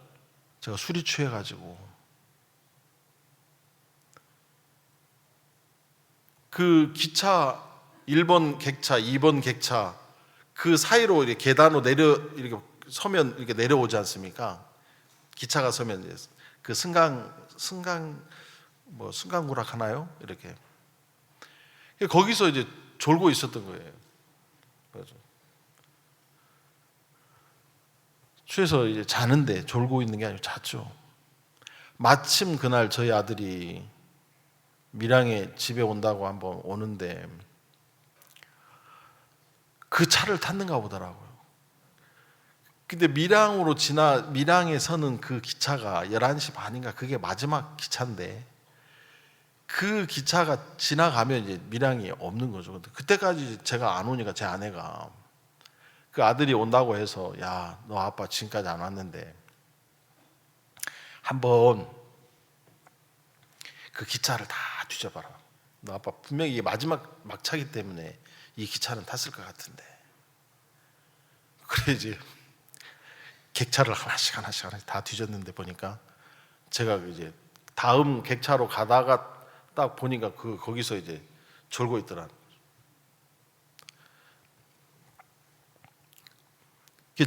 [SPEAKER 2] 제가 술이 취해가지고 그 기차 1번 객차, 2번 객차 그 사이로 이렇게 계단으로 이렇게 서면 이렇게 내려오지 않습니까? 기차가 서면 그 승강구락 하나요? 이렇게 거기서 이제 졸고 있었던 거예요. 그래서 취해서 이제 자는데 졸고 있는 게 아니고 잤죠. 마침 그날 저희 아들이 밀양에 집에 온다고 한번 오는데 그 차를 탔는가 보더라고요. 근데 밀양에 서는 그 기차가 11시 반인가 그게 마지막 기차인데 그 기차가 지나가면 이제 밀양이 없는 거죠. 근데 그때까지 제가 안 오니까 제 아내가 그 아들이 온다고 해서 야, 너 아빠 지금까지 안 왔는데 한번 그 기차를 다 뒤져봐라. 너 아빠 분명히 이게 마지막 막차기 때문에 이 기차는 탔을 것 같은데. 그래 이제 객차를 하나씩 다 뒤졌는데 보니까 제가 이제 다음 객차로 가다가 딱 보니까 거기서 이제 졸고 있더라.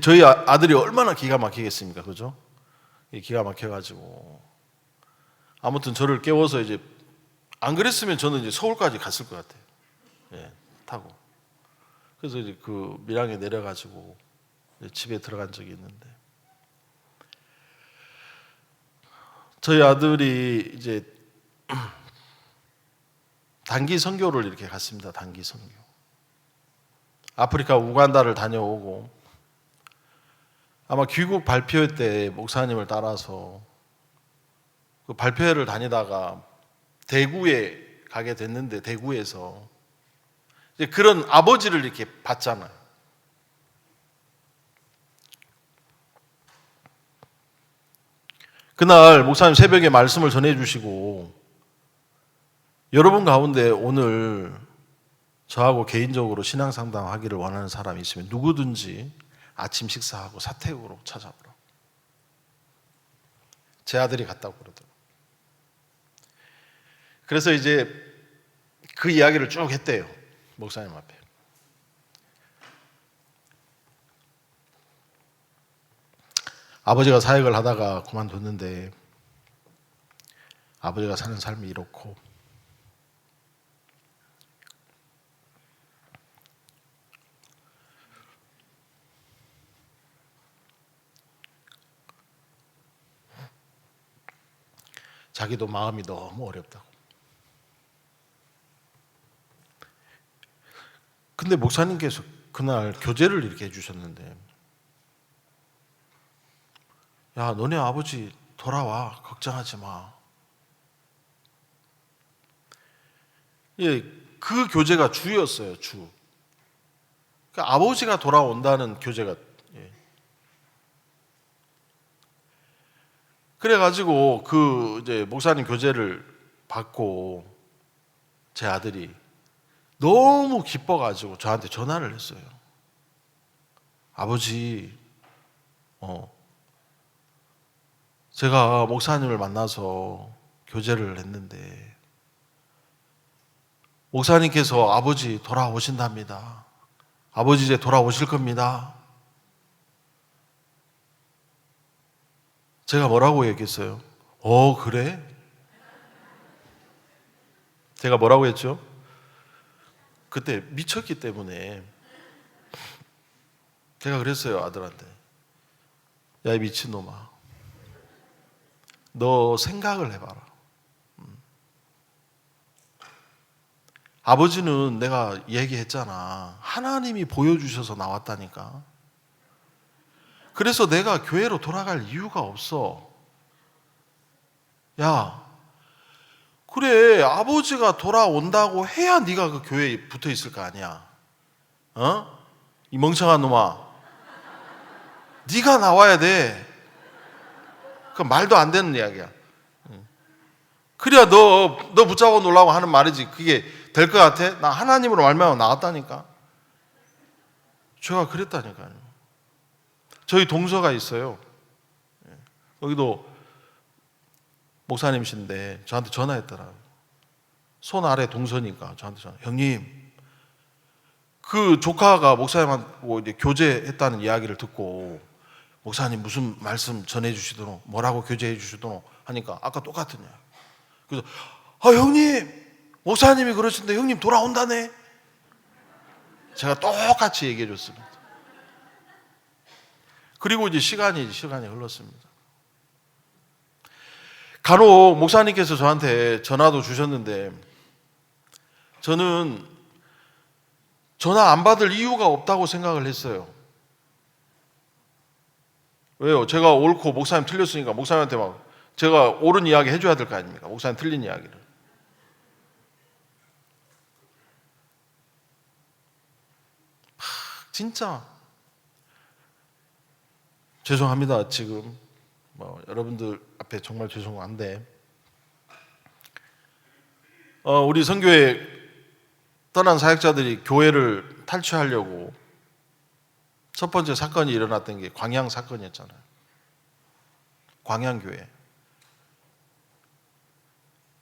[SPEAKER 2] 저희 아들이 얼마나 기가 막히겠습니까, 그죠? 기가 막혀가지고 아무튼 저를 깨워서 이제 안 그랬으면 저는 이제 서울까지 갔을 것 같아요. 예, 타고. 그래서 이제 그 밀양에 내려가지고 집에 들어간 적이 있는데 저희 아들이 이제 단기 선교를 이렇게 갔습니다. 단기 선교. 아프리카 우간다를 다녀오고 아마 귀국 발표회 때 목사님을 따라서 그 발표회를 다니다가 대구에 가게 됐는데 대구에서 이제 그런 아버지를 이렇게 봤잖아요. 그날 목사님 새벽에 말씀을 전해주시고 여러분 가운데 오늘 저하고 개인적으로 신앙 상담하기를 원하는 사람이 있으면 누구든지 아침 식사하고 사택으로 찾아오라. 제 아들이 갔다고 그러더라고요. 그래서 이제 그 이야기를 쭉 했대요. 목사님 앞에. 아버지가 사역을 하다가 그만뒀는데 아버지가 사는 삶이 이렇고 자기도 마음이 너무 어렵다고. 근데 목사님께서 그날 교제를 이렇게 해주셨는데 야, 너네 아버지 돌아와. 걱정하지 마. 예, 그 교제가 주였어요, 주. 그러니까 아버지가 돌아온다는 교제가. 예. 그래가지고 그 이제 목사님 교제를 받고 제 아들이 너무 기뻐가지고 저한테 전화를 했어요. 아버지, 제가 목사님을 만나서 교제를 했는데 목사님께서 아버지 돌아오신답니다. 아버지 이제 돌아오실 겁니다. 제가 뭐라고 얘기했어요? 그래? 제가 뭐라고 했죠? 그때 미쳤기 때문에 제가 그랬어요, 아들한테. 야, 이 미친놈아. 너 생각을 해봐라. 아버지는 내가 얘기했잖아. 하나님이 보여주셔서 나왔다니까. 그래서 내가 교회로 돌아갈 이유가 없어. 야, 그래, 아버지가 돌아온다고 해야 네가 그 교회에 붙어 있을 거 아니야. 이 멍청한 놈아. 네가 나와야 돼. 그 말도 안 되는 이야기야. 그래야 너 붙잡아 놓으려고 하는 말이지. 그게 될 것 같아? 나 하나님으로 말미암아 나왔다니까. 제가 그랬다니까요. 저희 동서가 있어요. 여기도 목사님이신데 저한테 전화했더라고요. 손 아래 동서니까 저한테 전화. 형님, 그 조카가 목사님하고 이제 교제했다는 이야기를 듣고 목사님 무슨 말씀 전해주시도록 뭐라고 교제해 주시도록 하니까 아까 똑같은 이야기. 그래서 형님 목사님이 그러신데 형님 돌아온다네. 제가 똑같이 얘기해 줬습니다. 그리고 이제 시간이 흘렀습니다. 간혹 목사님께서 저한테 전화도 주셨는데 저는 전화 안 받을 이유가 없다고 생각을 했어요. 왜요? 제가 옳고 목사님 틀렸으니까 목사님한테 막 제가 옳은 이야기 해줘야 될 거 아닙니까? 목사님 틀린 이야기를. 진짜 죄송합니다. 지금 여러분들 앞에 정말 죄송한데 우리 선교회 떠난 사역자들이 교회를 탈취하려고 첫 번째 사건이 일어났던 게 광양 사건이었잖아요. 광양교회.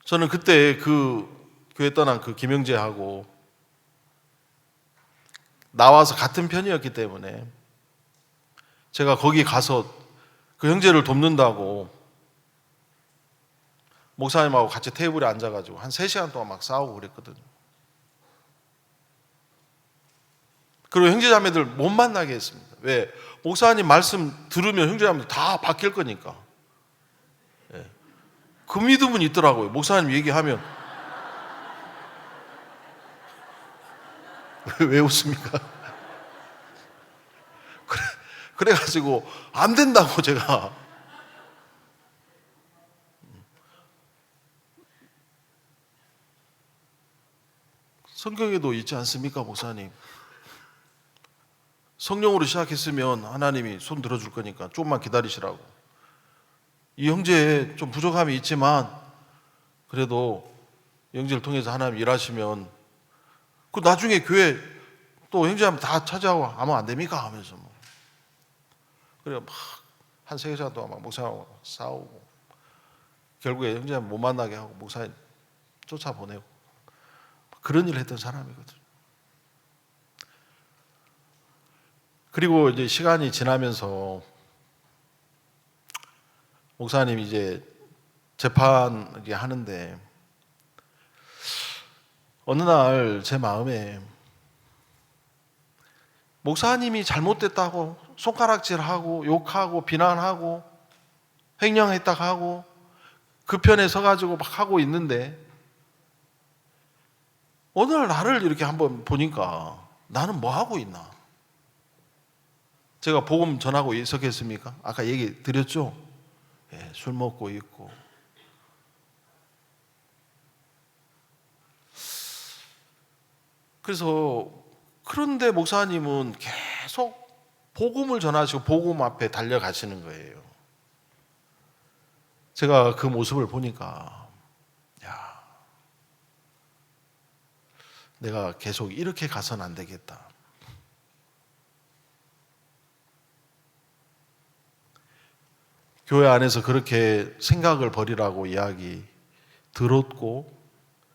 [SPEAKER 2] 저는 그때 그 교회 떠난 그 김영재하고 나와서 같은 편이었기 때문에 제가 거기 가서 그 형제를 돕는다고 목사님하고 같이 테이블에 앉아가지고 한 3시간 동안 막 싸우고 그랬거든요. 그리고 형제자매들 못 만나게 했습니다. 왜? 목사님 말씀 들으면 형제자매들 다 바뀔 거니까. 예. 그 믿음은 있더라고요. 목사님 얘기하면. 왜 웃습니까? 그래가지고 안 된다고 제가. 성경에도 있지 않습니까, 목사님? 성령으로 시작했으면 하나님이 손 들어줄 거니까 조금만 기다리시라고. 이 형제에 좀 부족함이 있지만 그래도 형제를 통해서 하나님 일하시면 그 나중에 교회 또 형제하면 다 찾아오고 하면 안 됩니까? 하면서 그래 막 한 3시간 동안 막 목사님하고 싸우고 결국에 형제하면 못 만나게 하고 목사님 쫓아보내고 그런 일을 했던 사람이거든요. 그리고 이제 시간이 지나면서 목사님이 이제 재판 하는데 어느 날 제 마음에 목사님이 잘못됐다고 손가락질하고 욕하고 비난하고 횡령했다고 하고 그 편에 서가지고 막 하고 있는데 오늘 나를 이렇게 한번 보니까 나는 뭐 하고 있나? 제가 복음 전하고 있었겠습니까? 아까 얘기 드렸죠? 예, 술 먹고 있고 그래서 그런데 목사님은 계속 복음을 전하시고 복음 앞에 달려가시는 거예요. 제가 그 모습을 보니까 야, 내가 계속 이렇게 가서는 안 되겠다. 교회 안에서 그렇게 생각을 버리라고 이야기 들었고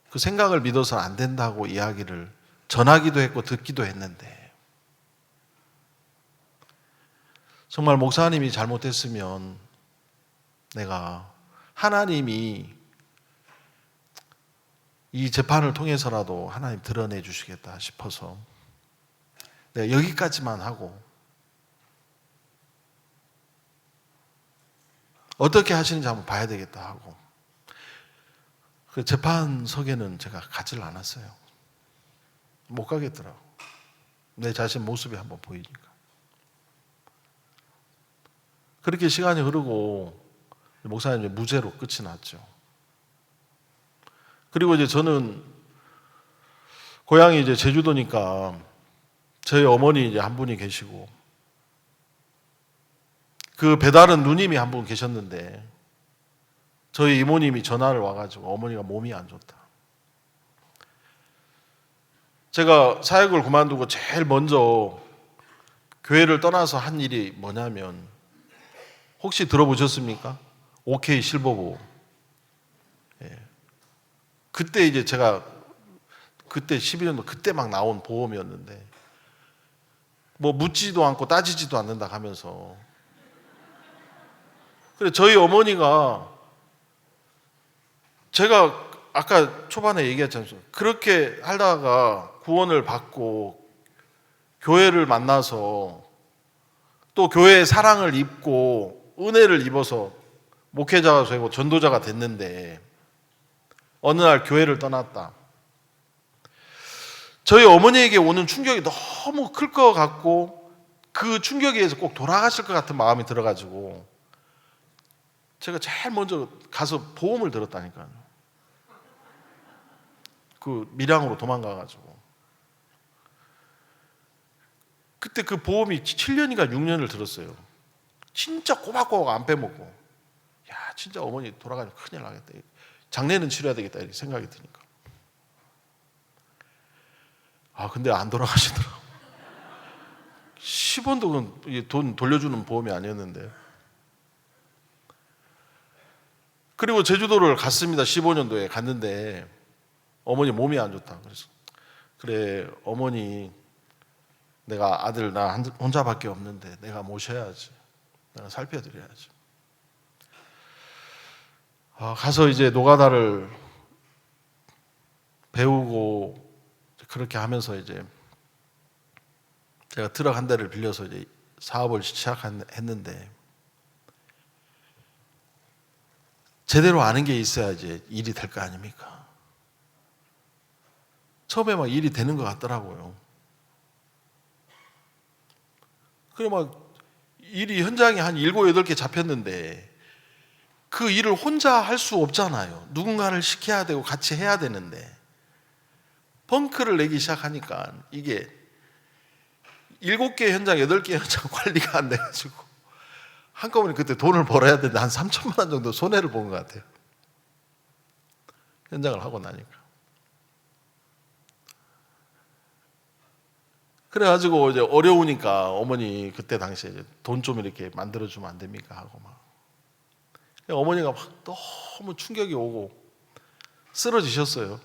[SPEAKER 2] 그 생각을 믿어서 안 된다고 이야기를 전하기도 했고 듣기도 했는데 정말 목사님이 잘못했으면 내가 하나님이 이 재판을 통해서라도 하나님 드러내 주시겠다 싶어서 내가 여기까지만 하고 어떻게 하시는지 한번 봐야 되겠다 하고 그 재판석에는 제가 가지를 않았어요. 못 가겠더라고. 내 자신 모습이 한번 보이니까. 그렇게 시간이 흐르고 목사님이 무죄로 끝이 났죠. 그리고 이제 저는 고향이 이제 제주도니까 저희 어머니 이제 한 분이 계시고 그 배다른 누님이 한 분 계셨는데 저희 이모님이 전화를 와가지고 어머니가 몸이 안 좋다. 제가 사역을 그만두고 제일 먼저 교회를 떠나서 한 일이 뭐냐면 혹시 들어보셨습니까? OK 실버보. 예. 그때 이제 제가 그때 11년도 그때 막 나온 보험이었는데 뭐 묻지도 않고 따지지도 않는다 하면서 그래 저희 어머니가 제가 아까 초반에 얘기했잖아요. 그렇게 하다가 구원을 받고 교회를 만나서 또 교회의 사랑을 입고 은혜를 입어서 목회자가 되고 전도자가 됐는데 어느 날 교회를 떠났다. 저희 어머니에게 오는 충격이 너무 클 것 같고 그 충격에 의해서 꼭 돌아가실 것 같은 마음이 들어가지고 제가 제일 먼저 가서 보험을 들었다니까요. 그 밀양으로 도망가가지고 그때 그 보험이 7년인가 6년을 들었어요. 진짜 꼬박꼬박 안 빼먹고 야 진짜 어머니 돌아가면 큰일 나겠다. 장례는 치러야 되겠다 이렇게 생각이 드니까 근데 안 돌아가시더라고요. 10원도 돈 돌려주는 보험이 아니었는데. 그리고 제주도를 갔습니다. 15년도에 갔는데 어머니 몸이 안 좋다. 그래서 그래 어머니 내가 아들 나 혼자밖에 없는데 내가 모셔야지. 내가 살펴드려야지. 가서 이제 노가다를 배우고 그렇게 하면서 이제 제가 트럭 한 대를 빌려서 이제 사업을 시작했는데 제대로 아는 게 있어야지 일이 될 거 아닙니까? 처음에 막 일이 되는 것 같더라고요. 그래 막 일이 현장에 한 7, 8개 잡혔는데 그 일을 혼자 할 수 없잖아요. 누군가를 시켜야 되고 같이 해야 되는데 펑크를 내기 시작하니까 이게 7개 현장, 8개 현장 관리가 안 돼가지고 한꺼번에 그때 돈을 벌어야 되는데 한 3천만 원 정도 손해를 본 것 같아요. 현장을 하고 나니까. 그래가지고 이제 어려우니까 어머니 그때 당시에 돈 좀 이렇게 만들어주면 안 됩니까? 하고 막. 어머니가 막 너무 충격이 오고 쓰러지셨어요.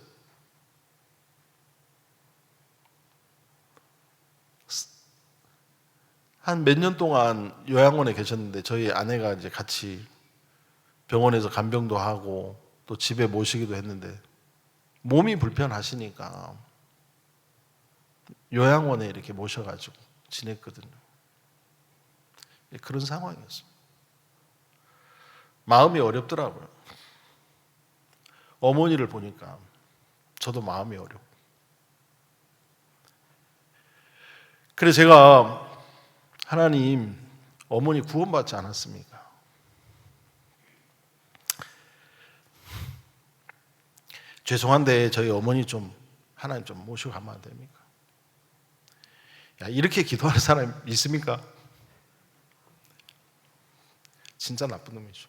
[SPEAKER 2] 한 몇 년 동안 요양원에 계셨는데 저희 아내가 이제 같이 병원에서 간병도 하고 또 집에 모시기도 했는데 몸이 불편하시니까 요양원에 이렇게 모셔가지고 지냈거든요. 그런 상황이었어요. 마음이 어렵더라고요. 어머니를 보니까 저도 마음이 어렵고. 그래서 제가 하나님 어머니 구원받지 않았습니까? 죄송한데 저희 어머니 좀 하나님 좀 모시고 가면 안 됩니까? 야, 이렇게 기도하는 사람 있습니까? 진짜 나쁜 놈이죠.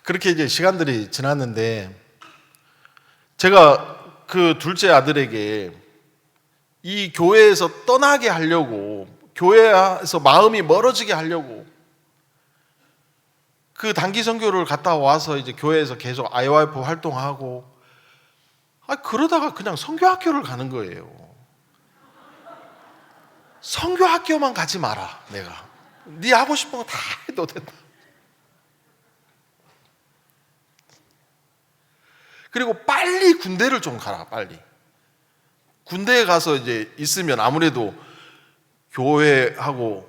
[SPEAKER 2] 그렇게 이제 시간들이 지났는데 제가 그 둘째 아들에게 이 교회에서 떠나게 하려고 교회에서 마음이 멀어지게 하려고 그 단기 선교를 갔다 와서 이제 교회에서 계속 IYF 활동하고 그러다가 그냥 선교학교를 가는 거예요. 선교학교만 가지 마라. 내가 네 하고 싶은 거 다 해도 된다. 그리고 빨리 군대를 좀 가라. 빨리 군대에 가서 이제 있으면 아무래도 교회하고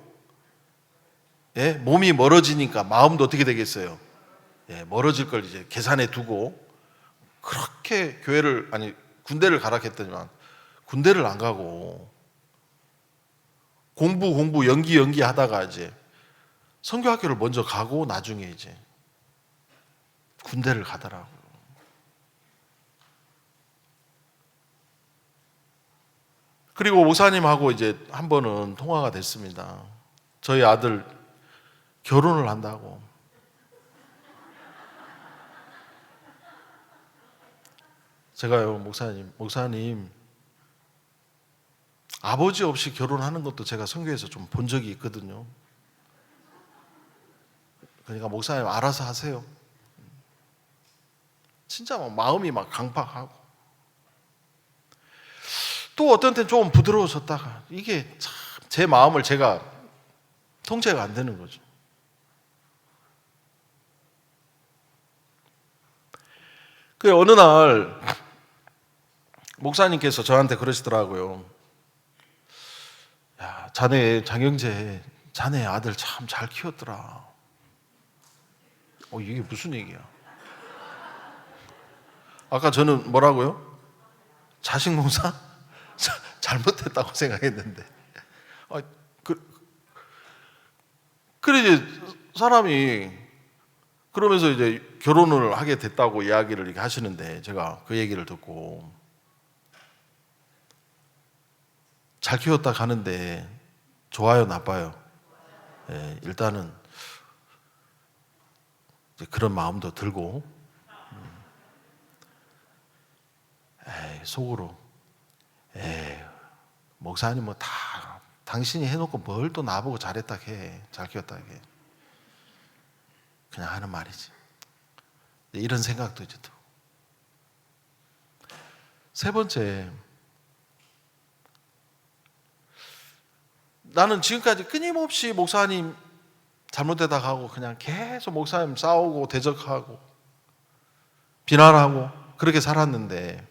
[SPEAKER 2] 몸이 멀어지니까 마음도 어떻게 되겠어요? 멀어질 걸 이제 계산해 두고 그렇게 군대를 가라 했더니만 군대를 안 가고 공부 연기 하다가 이제 선교학교를 먼저 가고 나중에 이제 군대를 가더라고요. 그리고 목사님하고 이제 한 번은 통화가 됐습니다. 저희 아들 결혼을 한다고. 제가요, 목사님, 아버지 없이 결혼하는 것도 제가 선교에서 좀 본 적이 있거든요. 그러니까 목사님 알아서 하세요. 진짜 막 마음이 막 강팍하고. 또 어떤 때는 조금 부드러워졌다가 이게 참 제 마음을 제가 통제가 안 되는 거죠. 그 어느 날 목사님께서 저한테 그러시더라고요. 야, 자네 장영재, 자네 아들 참 잘 키웠더라. 이게 무슨 얘기야? 아까 저는 뭐라고요? 자식 농사? 잘못했다고 생각했는데. 그래 이제 사람이 그러면서 이제 결혼을 하게 됐다고 이야기를 이렇게 하시는데 제가 그 얘기를 듣고 잘 키웠다 가는데 좋아요, 나빠요? 일단은 이제 그런 마음도 들고 속으로 목사님 뭐 다 당신이 해놓고 뭘 또 나보고 잘했다 해, 잘 키웠다 해, 그냥 하는 말이지. 이런 생각도 이제 또. 세 번째, 나는 지금까지 끊임없이 목사님 잘못되다 가고 그냥 계속 목사님 싸우고 대적하고 비난하고 그렇게 살았는데,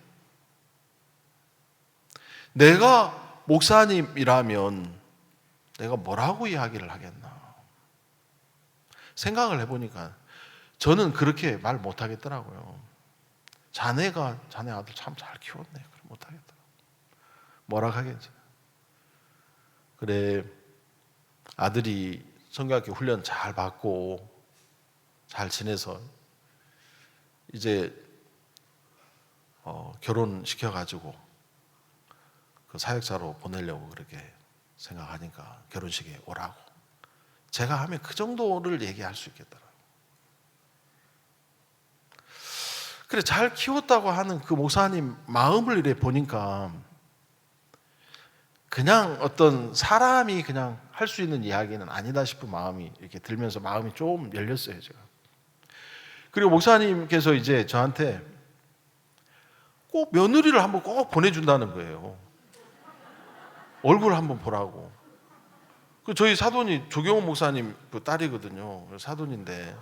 [SPEAKER 2] 내가 목사님이라면 내가 뭐라고 이야기를 하겠나 생각을 해보니까 저는 그렇게 말 못하겠더라고요. 자네 아들 참 잘 키웠네. 그래 못하겠다. 뭐라 하겠지. 그래, 아들이 성경학교 훈련 잘 받고 잘 지내서 이제 결혼시켜가지고 그 사역자로 보내려고 그렇게 생각하니까 결혼식에 오라고. 제가 하면 그 정도를 얘기할 수 있겠더라고요. 그래, 잘 키웠다고 하는 그 목사님 마음을 이래 보니까 그냥 어떤 사람이 그냥 할 수 있는 이야기는 아니다 싶은 마음이 이렇게 들면서 마음이 좀 열렸어요, 제가. 그리고 목사님께서 이제 저한테 꼭 며느리를 한번 꼭 보내준다는 거예요. 얼굴 한번 보라고. 그 저희 사돈이 조경호 목사님 그 딸이거든요. 사돈인데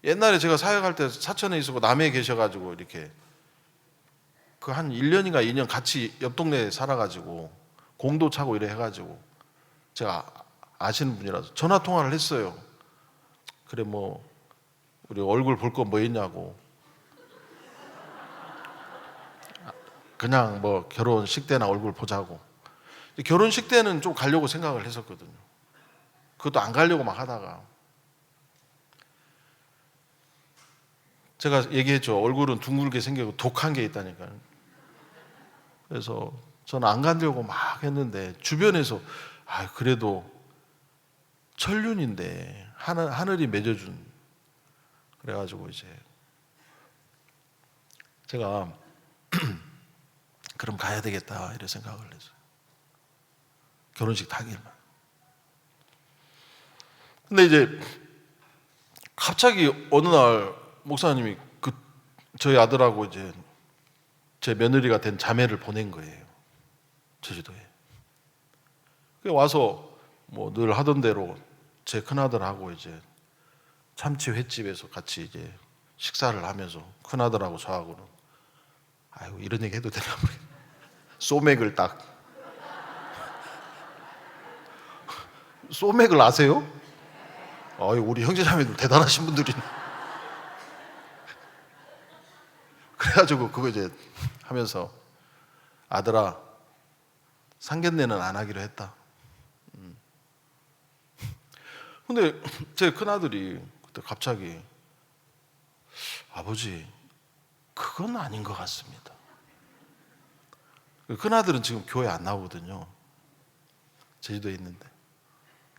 [SPEAKER 2] 옛날에 제가 사역할 때 사천에 있었고 남해에 계셔가지고 이렇게 그 한 1년인가 2년 같이 옆 동네에 살아가지고 공도 차고 이래 해가지고 제가 아시는 분이라서 전화 통화를 했어요. 그래 뭐 우리 얼굴 볼 거 뭐 있냐고. 그냥 뭐 결혼식 때나 얼굴 보자고. 결혼식 때는 좀 가려고 생각을 했었거든요. 그것도 안 가려고 막 하다가 제가 얘기했죠. 얼굴은 둥글게 생기고 독한 게 있다니까요. 그래서 저는 안 가려고 막 했는데 주변에서 그래도 천륜인데 하늘이 맺어준, 그래가지고 이제 제가 그럼 가야 되겠다 이런 생각을 했어요. 결혼식 당일만. 근데 이제 갑자기 어느 날 목사님이 저희 아들하고 이제 제 며느리가 된 자매를 보낸 거예요. 제주도에. 와서 뭐 늘 하던 대로 제 큰아들하고 이제 참치 횟집에서 같이 이제 식사를 하면서 큰아들하고 저하고는 이런 얘기 해도 되나 모르겠네. 소맥을 딱. 소맥을 아세요? 우리 형제자매들 대단하신 분들이네. 그래가지고 그거 이제 하면서 아들아 상견례는 안 하기로 했다. 근데 제 큰아들이 그때 갑자기 아버지 그건 아닌 것 같습니다. 큰아들은 지금 교회 안 나오거든요. 제주도에 있는데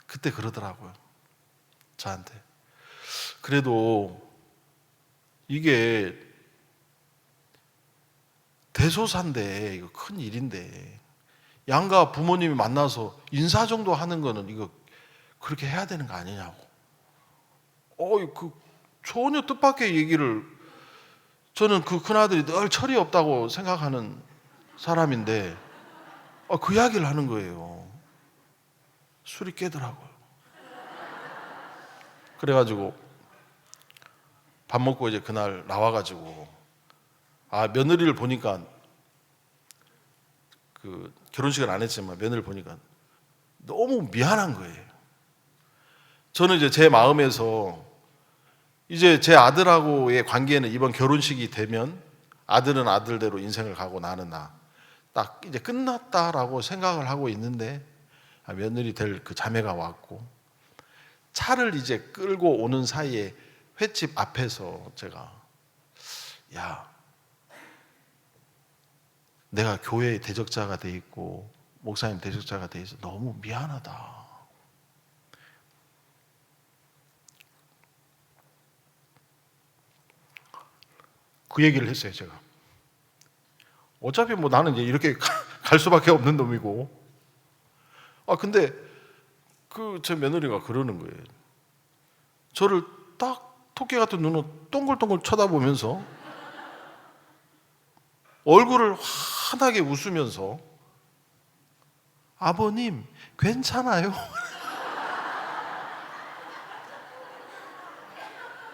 [SPEAKER 2] 그때 그러더라고요. 저한테 그래도 이게 대소사인데 이거 큰 일인데 양가 부모님이 만나서 인사 정도 하는 거는 이거 그렇게 해야 되는 거 아니냐고. 그 전혀 뜻밖의 얘기를. 저는 그 큰아들이 늘 철이 없다고 생각하는 사람인데 그 이야기를 하는 거예요. 술이 깨더라고요. 그래가지고 밥 먹고 이제 그날 나와가지고 며느리를 보니까 그 결혼식은 안 했지만 며느리를 보니까 너무 미안한 거예요. 저는 이제 제 마음에서 이제 제 아들하고의 관계는 이번 결혼식이 되면 아들은 아들대로 인생을 가고 나는 딱 이제 끝났다라고 생각을 하고 있는데 며느리 될 그 자매가 왔고 차를 이제 끌고 오는 사이에 횟집 앞에서 제가 내가 교회의 대적자가 돼 있고 목사님 대적자가 돼 있어 너무 미안하다. 그 얘기를 했어요, 제가. 어차피 뭐 나는 이제 이렇게 갈 수밖에 없는 놈이고. 근데 제 며느리가 그러는 거예요. 저를 딱 토끼 같은 눈으로 동글동글 쳐다보면서 얼굴을 환하게 웃으면서 아버님 괜찮아요?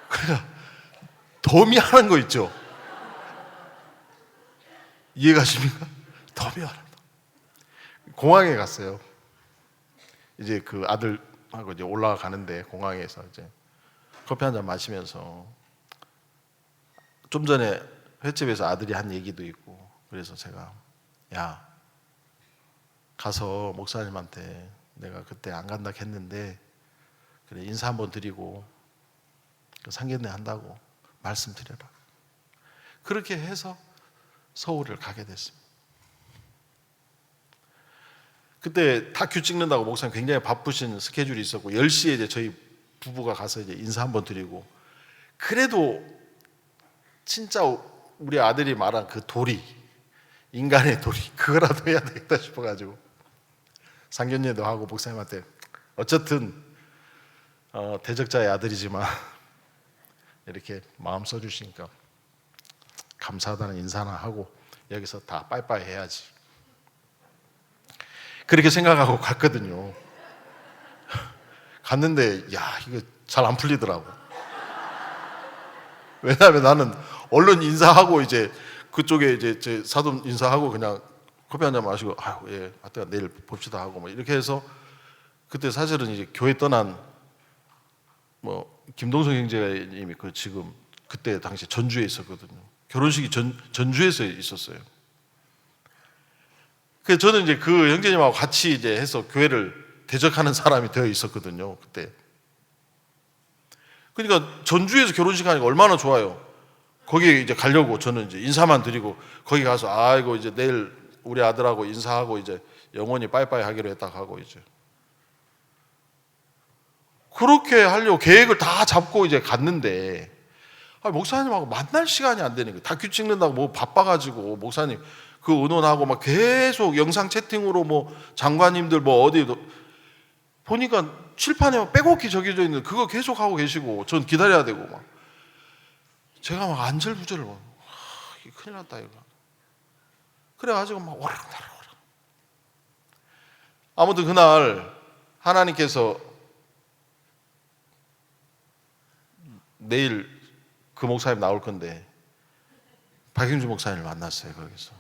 [SPEAKER 2] 그러니까 더 미안한 거 있죠. 이해가십니까? 더 미안하다. 공항에 갔어요. 이제 그 아들하고 이제 올라가는데 공항에서 이제 커피 한 잔 마시면서 좀 전에 횟집에서 아들이 한 얘기도 있고 그래서 제가 가서 목사님한테 내가 그때 안 간다 했는데 그래 인사 한번 드리고 상견례 한다고 말씀드려라. 그렇게 해서 서울을 가게 됐습니다. 그때 다큐 찍는다고 목사님 굉장히 바쁘신 스케줄이 있었고 10시에 이제 저희 부부가 가서 이제 인사 한번 드리고 그래도 진짜 우리 아들이 말한 그 도리 인간의 도리 그거라도 해야 되겠다 싶어가지고 상견례도 하고 목사님한테 어쨌든 대적자의 아들이지만 이렇게 마음 써주시니까 감사하다는 인사나 하고 여기서 다 빠이빠이 해야지 그렇게 생각하고 갔거든요. 갔는데 이거 잘 안 풀리더라고. 왜냐하면 나는 얼른 인사하고 이제 그쪽에 이제 제 사돈 인사하고 그냥 커피 한 잔 마시고 하여튼 내일 봅시다 하고 뭐 이렇게 해서 그때 사실은 이제 교회 떠난 김동성 형제님이 지금 그때 당시 전주에 있었거든요. 결혼식이 전주에서 있었어요. 그래서 저는 이제 그 형제님하고 같이 이제 해서 교회를 대적하는 사람이 되어 있었거든요. 그때. 그러니까 전주에서 결혼식 하니까 얼마나 좋아요. 거기에 이제 가려고 저는 이제 인사만 드리고 거기 가서 이제 내일 우리 아들하고 인사하고 이제 영원히 빠이빠이 하기로 했다 하고 이제 그렇게 하려고 계획을 다 잡고 이제 갔는데 목사님하고 만날 시간이 안 되는 거예요. 다큐 찍는다고 뭐 바빠가지고 목사님 그 의논하고 막 계속 영상 채팅으로 장관님들 어디도 보니까 칠판에 빼곡히 적혀져 있는 그거 계속 하고 계시고 전 기다려야 되고 막 제가 막 안절부절 이게 큰일 났다 이거. 그래가지고 막 오락가락. 아무튼 그날 하나님께서 내일 그 목사님 나올 건데 박영주 목사님을 만났어요. 거기서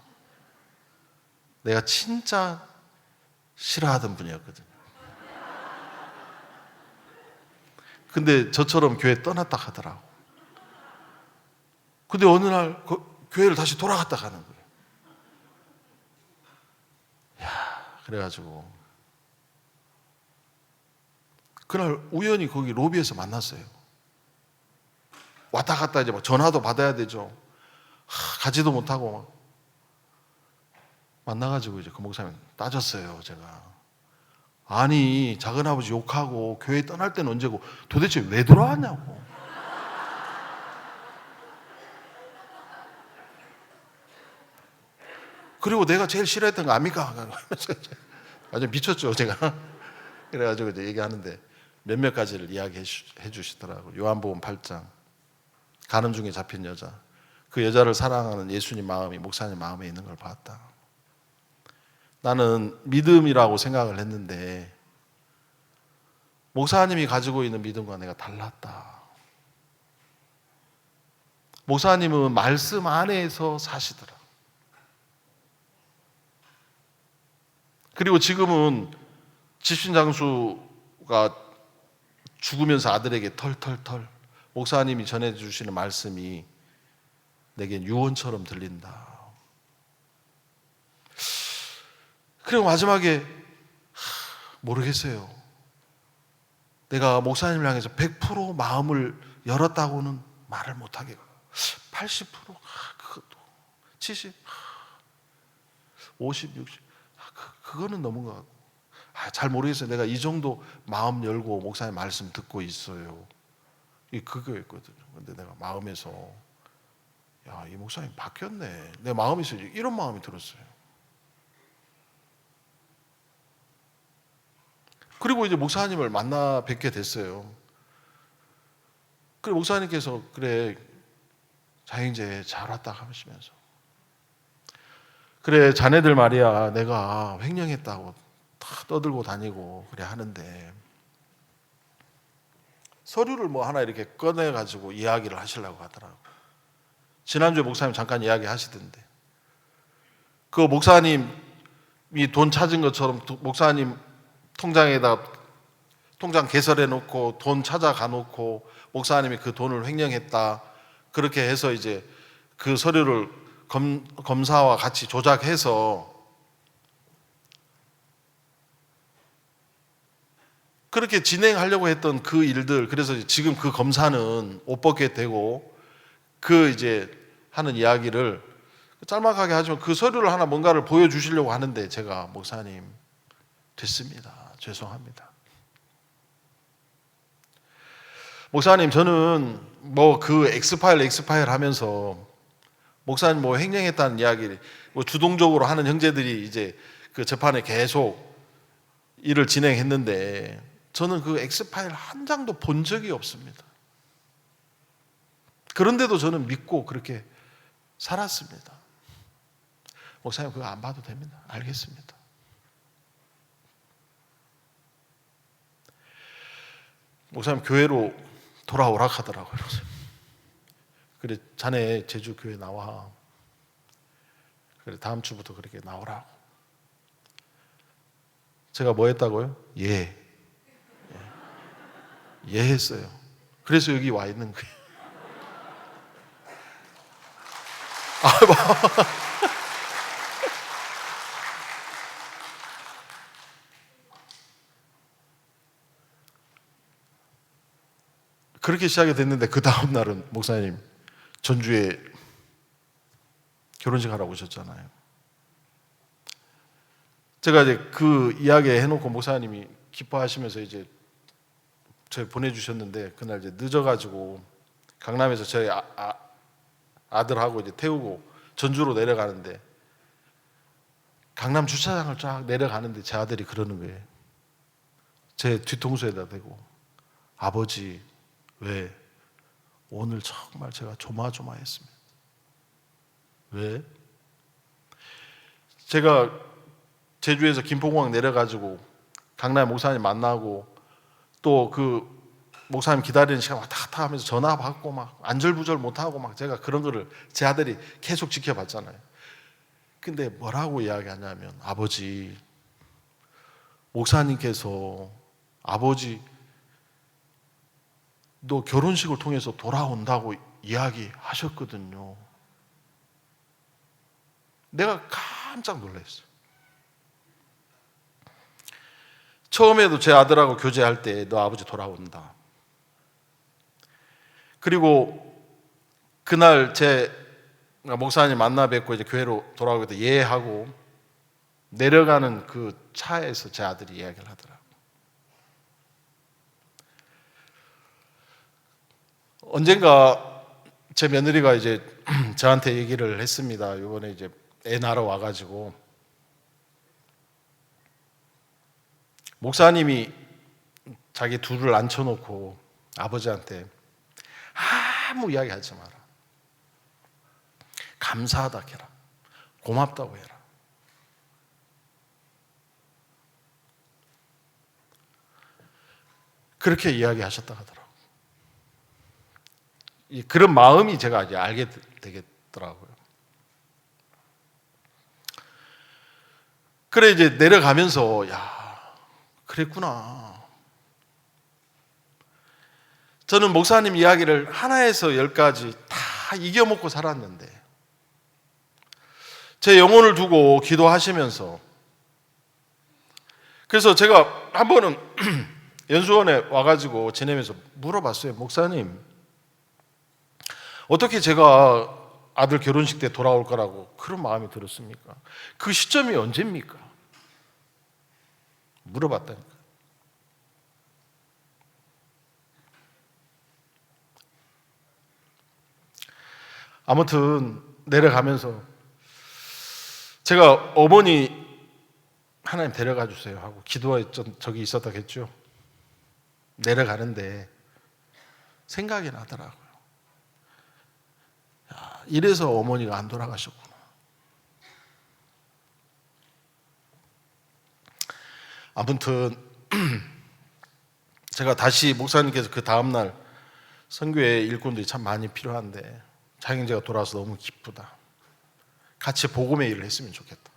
[SPEAKER 2] 내가 진짜 싫어하던 분이었거든요. 근데 저처럼 교회 떠났다 하더라고. 근데 어느 날 교회를 다시 돌아갔다 가는 거예요. 그래가지고 그날 우연히 거기 로비에서 만났어요. 왔다 갔다 이제 전화도 받아야 되죠. 가지도 못하고 막 만나가지고 이제 그 목사님 따졌어요. 제가 아니 작은아버지 욕하고 교회 떠날 때는 언제고 도대체 왜 돌아왔냐고. 그리고 내가 제일 싫어했던 거 압니까? 아주 미쳤죠 제가. 그래가지고 이제 얘기하는데 몇몇 가지를 이야기해 주시더라고요. 요한복음 8장 가는 중에 잡힌 여자 그 여자를 사랑하는 예수님 마음이 목사님 마음에 있는 걸 봤다. 나는 믿음이라고 생각을 했는데 목사님이 가지고 있는 믿음과 내가 달랐다. 목사님은 말씀 안에서 사시더라. 그리고 지금은 집신장수가 죽으면서 아들에게 털털털 목사님이 전해주시는 말씀이 내겐 유언처럼 들린다. 그리고 마지막에 모르겠어요. 내가 목사님을 향해서 100% 마음을 열었다고는 말을 못하겠고 80% 그것도 70 50 60 그거는 넘은 것 같고 잘 모르겠어요. 내가 이 정도 마음 열고 목사님 말씀 듣고 있어요. 이 그거였거든요. 근데 내가 마음에서 야, 이 목사님 바뀌었네. 내 마음에서 이런 마음이 들었어요. 그리고 이제 목사님을 만나 뵙게 됐어요. 그래 목사님께서 그래 자영재 잘 왔다 하시면서 그래 자네들 말이야 내가 횡령했다고 다 떠들고 다니고 그래 하는데 서류를 뭐 하나 이렇게 꺼내 가지고 이야기를 하시려고 하더라고. 지난주에 목사님 잠깐 이야기 하시던데 그 목사님이 돈 찾은 것처럼 목사님 통장에다 통장 개설해 놓고 돈 찾아가 놓고 목사님이 그 돈을 횡령했다 그렇게 해서 이제 그 서류를 검사와 같이 조작해서 그렇게 진행하려고 했던 그 일들 그래서 지금 그 검사는 옷 벗게 되고 그 이제 하는 이야기를 짤막하게 하지만 그 서류를 하나 뭔가를 보여주시려고 하는데 제가 목사님 됐습니다. 죄송합니다. 목사님 저는 뭐 그 엑스파일 하면서 목사님 뭐 횡령했다는 이야기를 뭐 주동적으로 하는 형제들이 이제 그 재판에 계속 일을 진행했는데 저는 그 엑스파일 한 장도 본 적이 없습니다. 그런데도 저는 믿고 그렇게 살았습니다. 목사님 그거 안 봐도 됩니다. 알겠습니다. 목사님 교회로 돌아오라 하더라고요. 그래 자네 제주 교회 나와. 그래 다음 주부터 그렇게 나오라고. 제가 뭐 했다고요? 예 했어요. 그래서 여기 와 있는 거예요. 그렇게 시작이 됐는데 그 다음 날은 목사님 전주에 결혼식 하러 오셨잖아요. 제가 이제 그 이야기 해놓고 목사님이 기뻐하시면서 이제 저 보내주셨는데 그날 이제 늦어가지고 강남에서 저희 아들하고 이제 태우고 전주로 내려가는데 강남 주차장을 쫙 내려가는데 제 아들이 그러는 거예요. 제 뒤통수에다 대고 아버지 왜? 오늘 정말 제가 조마조마했습니다. 왜? 제가 제주에서 김포공항 내려가지고 강남 목사님 만나고 또 그 목사님 기다리는 시간 왔다 갔다 하면서 전화 받고 막 안절부절 못하고 막 제가 그런 거를 제 아들이 계속 지켜봤잖아요. 근데 뭐라고 이야기하냐면 아버지 목사님께서 아버지 너 결혼식을 통해서 돌아온다고 이야기하셨거든요. 내가 깜짝 놀랐어요. 처음에도 제 아들하고 교제할 때 너 아버지 돌아온다. 그리고 그날 제 목사님 만나 뵙고 이제 교회로 돌아오게 돼 예하고 내려가는 그 차에서 제 아들이 이야기를 하더라고요. 언젠가 제 며느리가 이제 저한테 얘기를 했습니다. 이번에 이제 애 낳으러 와가지고 목사님이 자기 둘을 앉혀놓고 아버지한테 아무 이야기 하지 마라. 감사하다 해라. 고맙다고 해라. 그렇게 이야기하셨다 하더라고요. 그런 마음이 제가 이제 알게 되겠더라고요. 그래 이제 내려가면서 야, 그랬구나. 저는 목사님 이야기를 하나에서 10까지 다 이겨먹고 살았는데 제 영혼을 두고 기도하시면서 그래서 제가 한 번은 연수원에 와가지고 지내면서 물어봤어요. 목사님, 어떻게 제가 아들 결혼식 때 돌아올 거라고 그런 마음이 들었습니까? 그 시점이 언제입니까? 물어봤다니까. 아무튼 내려가면서 제가 어머니 하나님 데려가 주세요 하고 기도했던 적이 있었다겠죠. 내려가는데 생각이 나더라고요. 야, 이래서 어머니가 안 돌아가셨구나. 아무튼 제가 다시 목사님께서 그 다음날 선교회 일꾼들이 참 많이 필요한데 장영재가 돌아와서 너무 기쁘다. 같이 복음의 일을 했으면 좋겠다.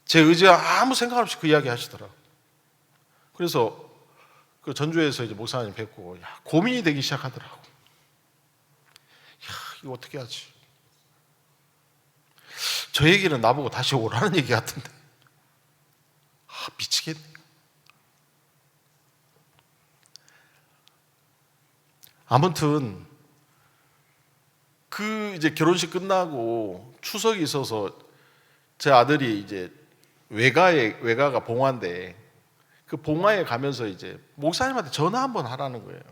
[SPEAKER 2] 제 의지와 아무 생각 없이 그 이야기 하시더라고요. 그래서 그 전주에서 이제 목사님 뵙고 고민이 되기 시작하더라고. 이거 어떻게 하지? 저 얘기는 나보고 다시 오라는 얘기 같은데. 미치겠네. 아무튼 그 이제 결혼식 끝나고 추석이 있어서 제 아들이 이제 외가가 봉화인데 그 봉화에 가면서 이제 목사님한테 전화 한번 하라는 거예요.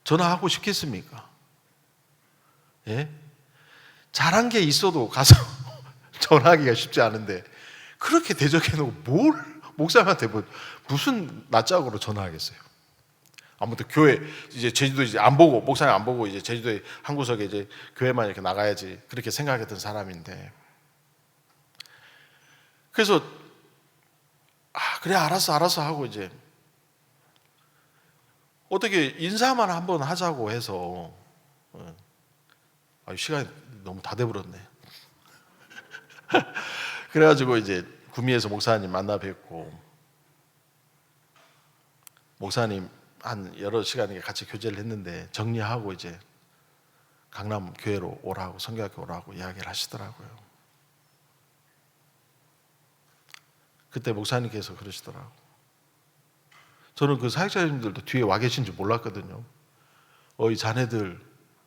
[SPEAKER 2] 전화하고 싶겠습니까? 예? 잘한 게 있어도 가서 전화하기가 쉽지 않은데 그렇게 대적해놓고 뭘 목사님한테 무슨 낯짝으로 전화하겠어요? 아무튼 교회 이제 제주도 이제 안 보고 목사님 안 보고 이제 제주도에 한 구석에 이제 교회만 이렇게 나가야지 그렇게 생각했던 사람인데 그래서 그래 알았어 하고 이제 어떻게 인사만 한번 하자고 해서 시간이 너무 다 돼버렸네. 그래가지고 이제 구미에서 목사님 만나 뵙고 목사님 한 여러 시간 같이 교제를 했는데 정리하고 이제 강남 교회로 오라고 성교학교 오라고 이야기를 하시더라고요. 그때 목사님께서 그러시더라고요. 저는 그 사역자님들도 뒤에 와 계신 줄 몰랐거든요. 이 자네들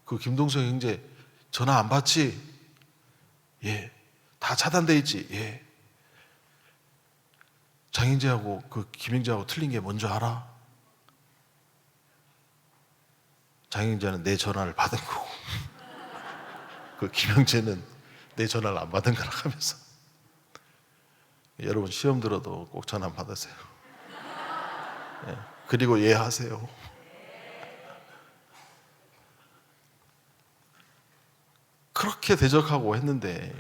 [SPEAKER 2] 그 김동성 형제 전화 안 받지? 예. 다 차단돼 있지? 예. 장영재하고 그 김영재하고 틀린 게 뭔지 알아? 장영재는 내 전화를 받은 거고 그 김영재는 내 전화를 안 받은 거라 하면서 여러분 시험 들어도 꼭 전화 받으세요. 예. 그리고 예하세요. 그렇게 대적하고 했는데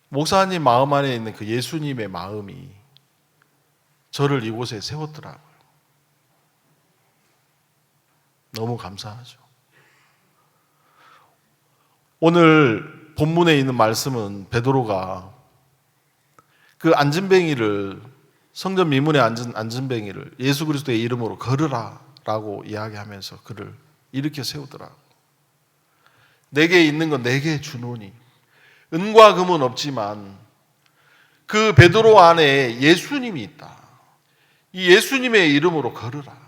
[SPEAKER 2] 목사님 마음 안에 있는 그 예수님의 마음이 저를 이곳에 세웠더라고요. 너무 감사하죠. 오늘 본문에 있는 말씀은 베드로가 그 안진뱅이를 성전 미문에 앉은 안진뱅이를 예수 그리스도의 이름으로 걸으라 라고 이야기하면서 그를 일으켜 세우더라고요. 내게 있는 건 내게 주노니 은과 금은 없지만 그 베드로 안에 예수님이 있다. 이 예수님의 이름으로 걸으라.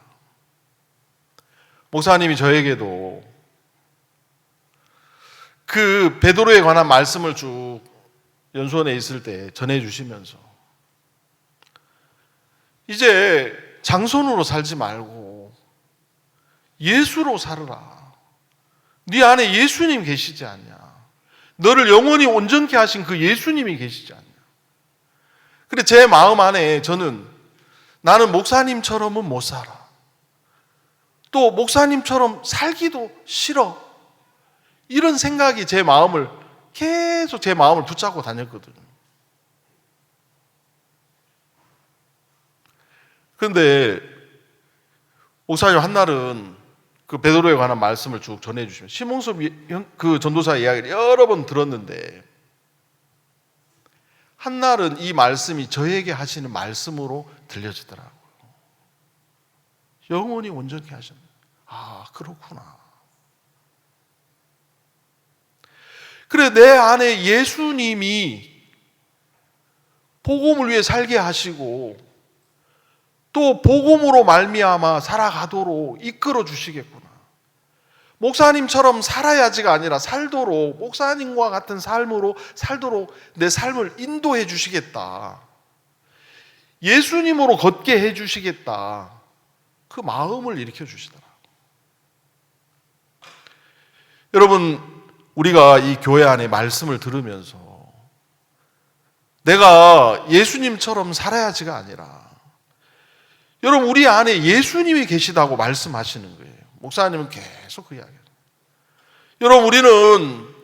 [SPEAKER 2] 목사님이 저에게도 그 베드로에 관한 말씀을 쭉 연수원에 있을 때 전해주시면서 이제 장손으로 살지 말고 예수로 살으라. 네 안에 예수님 계시지 않냐. 너를 영원히 온전케 하신 그 예수님이 계시지 않냐. 그래 제 마음 안에 저는 나는 목사님처럼은 못 살아. 또 목사님처럼 살기도 싫어. 이런 생각이 제 마음을 계속 제 마음을 붙잡고 다녔거든요. 그런데 목사님 한날은 그 베드로에 관한 말씀을 쭉 전해주시면 심홍섭 그 전도사 이야기를 여러 번 들었는데 한날은 이 말씀이 저에게 하시는 말씀으로 들려지더라고요. 영원히 온전케 하셨네. 아, 그렇구나. 그래, 내 안에 예수님이 복음을 위해 살게 하시고 또 복음으로 말미암아 살아가도록 이끌어 주시겠구나. 목사님처럼 살아야지가 아니라 살도록, 목사님과 같은 삶으로 살도록 내 삶을 인도해 주시겠다. 예수님으로 걷게 해 주시겠다. 그 마음을 일으켜 주시더라. 여러분, 우리가 이 교회 안에 말씀을 들으면서 내가 예수님처럼 살아야지가 아니라 여러분, 우리 안에 예수님이 계시다고 말씀하시는 거예요. 목사님은 계속 그 이야기예요. 여러분, 우리는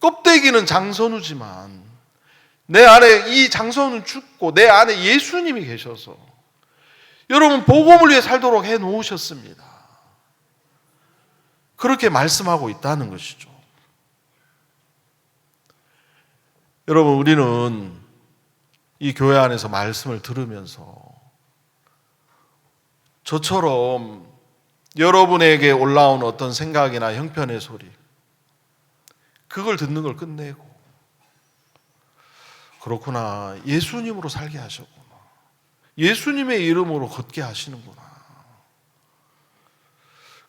[SPEAKER 2] 껍데기는 장선우지만 내 안에 이 장선우는 죽고 내 안에 예수님이 계셔서 여러분 복음을 위해 살도록 해 놓으셨습니다. 그렇게 말씀하고 있다는 것이죠. 여러분, 우리는 이 교회 안에서 말씀을 들으면서 저처럼 여러분에게 올라온 어떤 생각이나 형편의 소리, 그걸 듣는 걸 끝내고 그렇구나, 예수님으로 살게 하셨구나, 예수님의 이름으로 걷게 하시는구나,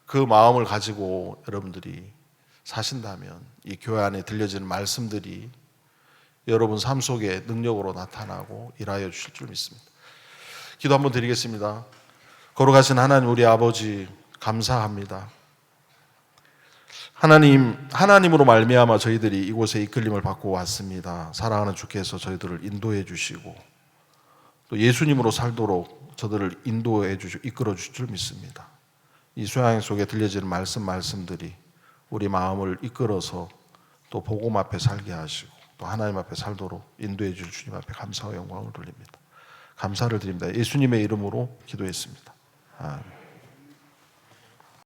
[SPEAKER 2] 그 마음을 가지고 여러분들이 사신다면 이 교회 안에 들려지는 말씀들이 여러분 삶 속에 능력으로 나타나고 일하여 주실 줄 믿습니다. 기도 한번 드리겠습니다. 거룩하신 하나님, 우리 아버지 감사합니다. 하나님으로 말미암아 저희들이 이곳에 이끌림을 받고 왔습니다. 사랑하는 주께서 저희들을 인도해 주시고 또 예수님으로 살도록 저들을 인도해 주시고 이끌어 주실 줄 믿습니다. 이 수양행 속에 들려지는 말씀들이 우리 마음을 이끌어서 또 복음 앞에 살게 하시고 또 하나님 앞에 살도록 인도해 주실 주님 앞에 감사와 영광을 돌립니다. 감사를 드립니다. 예수님의 이름으로 기도했습니다. 아멘.